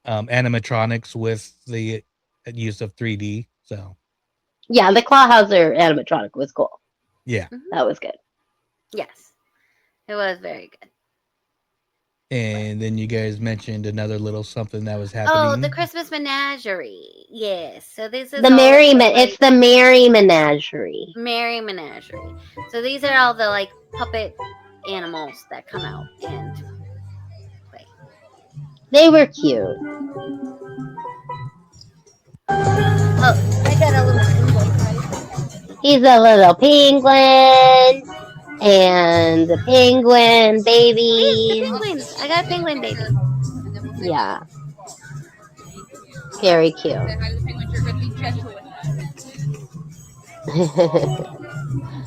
animatronics with the use of 3D. So yeah, the Clawhauser animatronic was cool. yeah, that was good. Yes, it was very good. And then you guys mentioned another little something that was happening. Oh, the Christmas Menagerie. Yes. So this is the it's the Merry Menagerie. Merry Menagerie. So these are all the like puppet animals that come out and play. They were cute. Oh, I got a little penguin. He's a little penguin. And the penguin baby. Penguins. I got a penguin baby. Yeah. Very cute.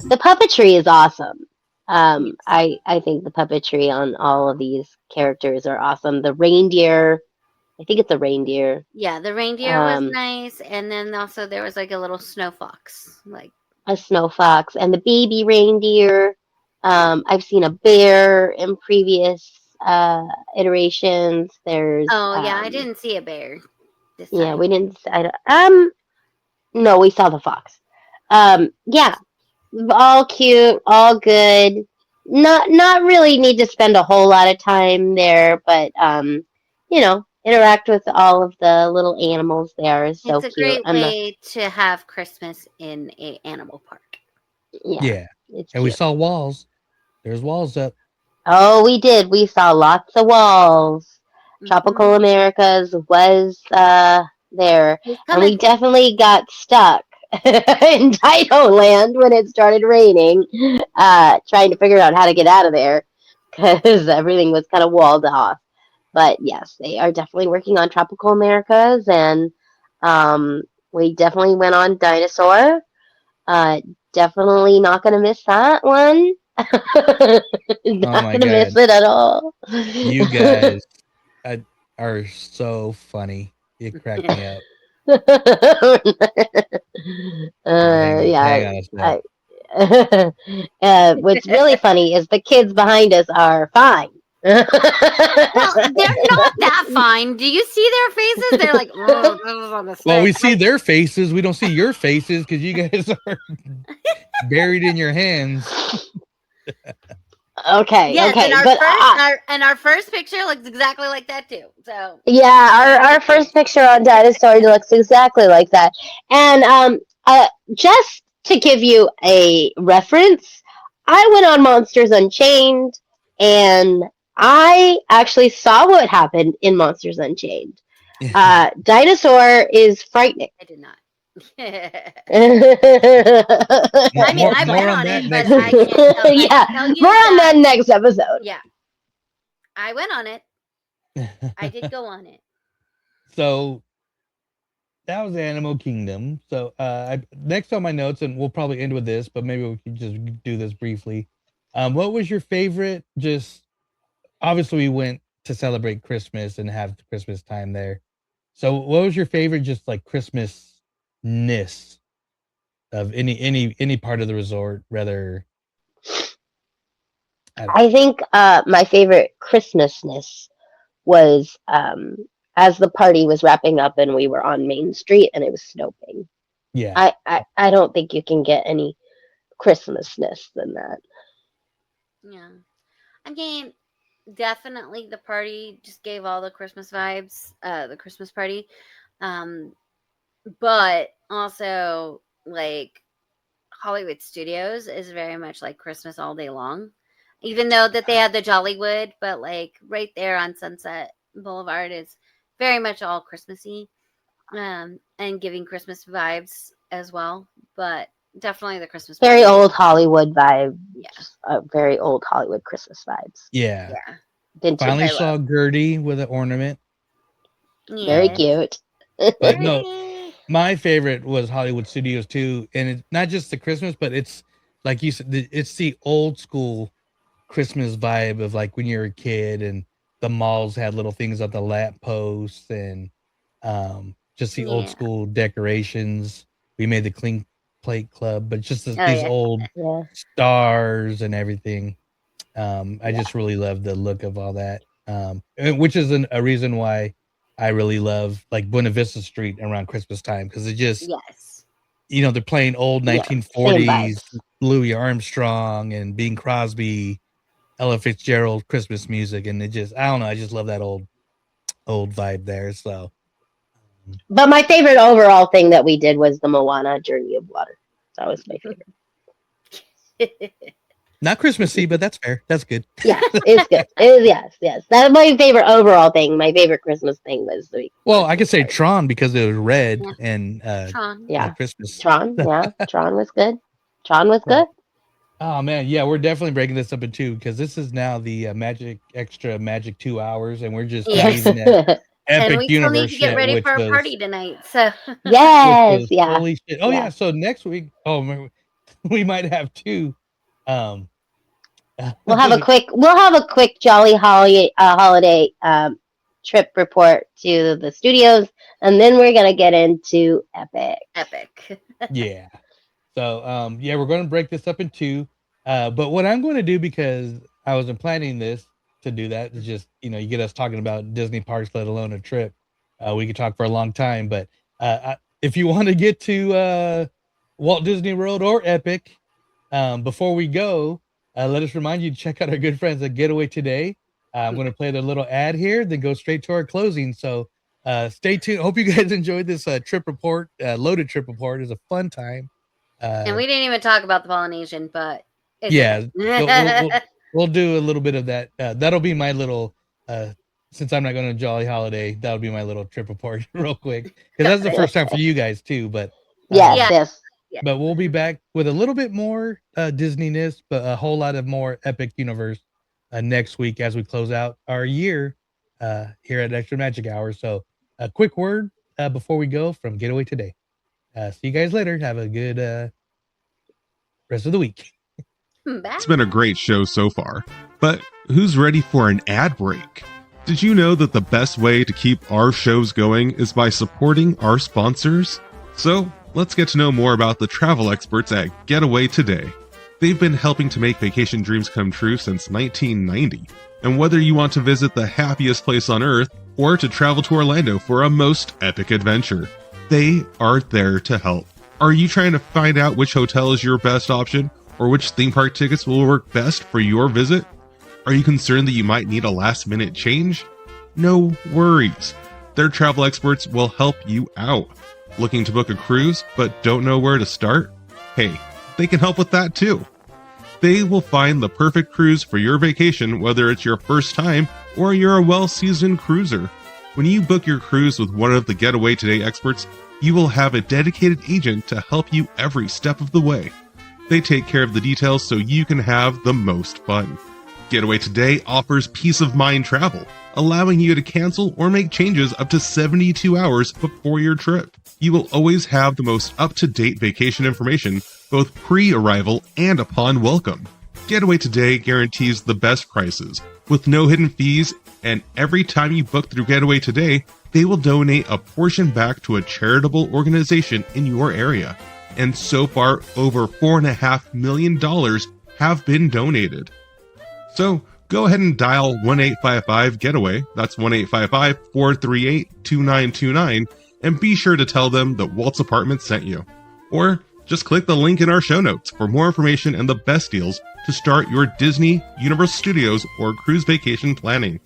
The puppetry is awesome. I think the puppetry on all of these characters are awesome. The reindeer, I think it's a reindeer. Yeah, the reindeer was nice, and then also there was like a little snow fox, like a snow fox, and the baby reindeer. I've seen a bear in previous iterations. There's I didn't see a bear this time. Yeah, we didn't. No, we saw the fox. Yeah, all cute, all good. Not really need to spend a whole lot of time there, but interact with all of the little animals there is so cute. It's a great way to have Christmas in an animal park. Yeah. And cute. We saw walls. There's walls up. Oh, we did. We saw lots of walls. Mm-hmm. Tropical Americas was there. And we definitely got stuck in Dino Land when it started raining, trying to figure out how to get out of there because everything was kind of walled off. But yes, they are definitely working on Tropical Americas, and we definitely went on Dinosaur. Definitely not going to miss that one. Not going to miss it at all. You guys are so funny. You crack me up. What's really funny is the kids behind us are fine. Well, they're not that fine. Do you see their faces? They're like, oh, this is on the set. Well, we see their faces. We don't see your faces because you guys are buried in your hands. Okay. Yes, okay. And our first picture looks exactly like that too. So yeah, our first picture on Dinosaur looks exactly like that. And just to give you a reference, I went on Monsters Unchained, and I actually saw what happened in Monsters Unchained. Dinosaur is frightening. I did not. I mean, I went on it, but I can't tell. Yeah, more on that next episode. Yeah, I went on it. I did go on it. So that was Animal Kingdom. So next on my notes, and we'll probably end with this, but maybe we can just do this briefly. What was your favorite? Just obviously we went to celebrate Christmas and have Christmas time there. So what was your favorite? Just like Christmas ness of any part of the resort, rather. I think my favorite Christmasness was as the party was wrapping up and we were on Main Street and it was snowing. Yeah, I don't think you can get any Christmasness than that. Yeah, I mean, definitely the party just gave all the Christmas vibes. The Christmas party. But also, like, Hollywood Studios is very much like Christmas all day long. Even though that they had the Jollywood, but like right there on Sunset Boulevard is very much all Christmassy, and giving Christmas vibes as well. But definitely the Christmas very party. Old Hollywood vibe. Yeah, very old Hollywood Christmas vibes. Yeah. Finally saw Gertie with an ornament. Yeah. Very cute. But no. My favorite was Hollywood Studios too, and it's not just the Christmas, but it's like you said, it's the old school Christmas vibe of like when you're a kid and the malls had little things on the lamp posts and just the old school decorations. We made the Clean Plate Club, but just these old stars and everything. I just really love the look of all that, which is a reason why I really love like Buena Vista Street around Christmas time, because it just they're playing old 1940s Louis Armstrong and Bing Crosby, Ella Fitzgerald Christmas music, and it just I don't know, I just love that old vibe there. So, but my favorite overall thing that we did was the Moana Journey of Water. That was my favorite. Not Christmassy, but that's fair. That's good. Yeah, it's good. Yes. That's my favorite overall thing. My favorite Christmas thing was the. Well, I could say Tron because it was red and Tron. Christmas. Tron was good. Tron was good. Oh man, yeah, we're definitely breaking this up in two because this is now the Magic 2 hours, and we're just leaving that epic and we universe. Still need to get ready for our party tonight. So yes, yeah. Holy shit! Oh yeah, so next week, we might have two. We'll have a quick jolly holiday trip report to the studios, and then we're gonna get into epic. Yeah. So we're going to break this up in two. But what I'm going to do, because I wasn't planning this to do that, is just you get us talking about Disney parks, let alone a trip. We could talk for a long time, but if you want to get to Walt Disney World or Epic, before we go, let us remind you to check out our good friends at Getaway Today. I'm going to play their little ad here, then go straight to our closing. So stay tuned. Hope you guys enjoyed this trip report, loaded trip report. It was a fun time. And we didn't even talk about the Polynesian, but we'll do a little bit of that. That'll be my little, since I'm not going to Jolly Holiday, that'll be my little trip report real quick. Because that's the first time for you guys too. But yes. But we'll be back with a little bit more Disney-ness, but a whole lot of more Epic Universe next week as we close out our year here at Extra Magic Hour. So a quick word before we go from Getaway Today. See you guys later. Have a good rest of the week. Bye. It's been a great show so far, but who's ready for an ad break? Did you know that the best way to keep our shows going is by supporting our sponsors? So let's get to know more about the travel experts at Getaway Today. They've been helping to make vacation dreams come true since 1990. And whether you want to visit the happiest place on earth or to travel to Orlando for a most epic adventure, they are there to help. Are you trying to find out which hotel is your best option or which theme park tickets will work best for your visit? Are you concerned that you might need a last-minute change? No worries. Their travel experts will help you out. Looking to book a cruise but don't know where to start? Hey, they can help with that too. They will find the perfect cruise for your vacation, whether it's your first time or you're a well-seasoned cruiser. When you book your cruise with one of the Getaway Today experts, you will have a dedicated agent to help you every step of the way. They take care of the details so you can have the most fun. Getaway Today offers peace of mind travel, allowing you to cancel or make changes up to 72 hours before your trip. You will always have the most up-to-date vacation information, both pre-arrival and upon welcome. Getaway Today guarantees the best prices, with no hidden fees, and every time you book through Getaway Today, they will donate a portion back to a charitable organization in your area. And so far, over $4.5 million have been donated. So go ahead and dial 1-855-GETAWAY, that's 1-855-438-2929, and be sure to tell them that Walt's Apartment sent you. Or just click the link in our show notes for more information and the best deals to start your Disney, Universal Studios, or cruise vacation planning.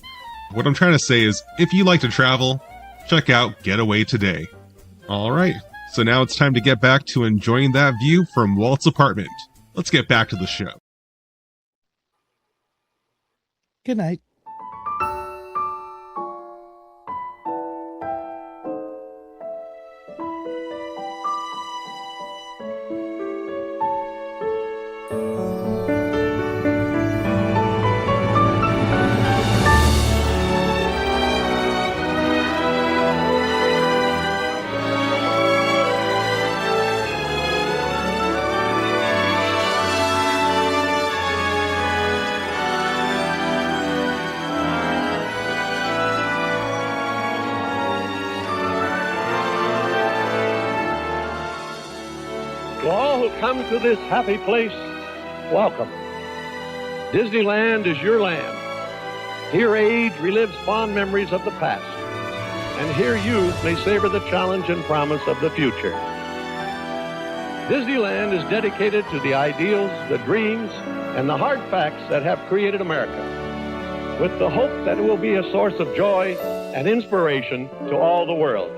What I'm trying to say is, if you like to travel, check out Getaway Today. Alright, so now it's time to get back to enjoying that view from Walt's apartment. Let's get back to the show. Good night. come to this happy place, welcome. Disneyland is your land. Here age relives fond memories of the past. And here youth may savor the challenge and promise of the future. Disneyland is dedicated to the ideals, the dreams, and the hard facts that have created America, with the hope that it will be a source of joy and inspiration to all the world.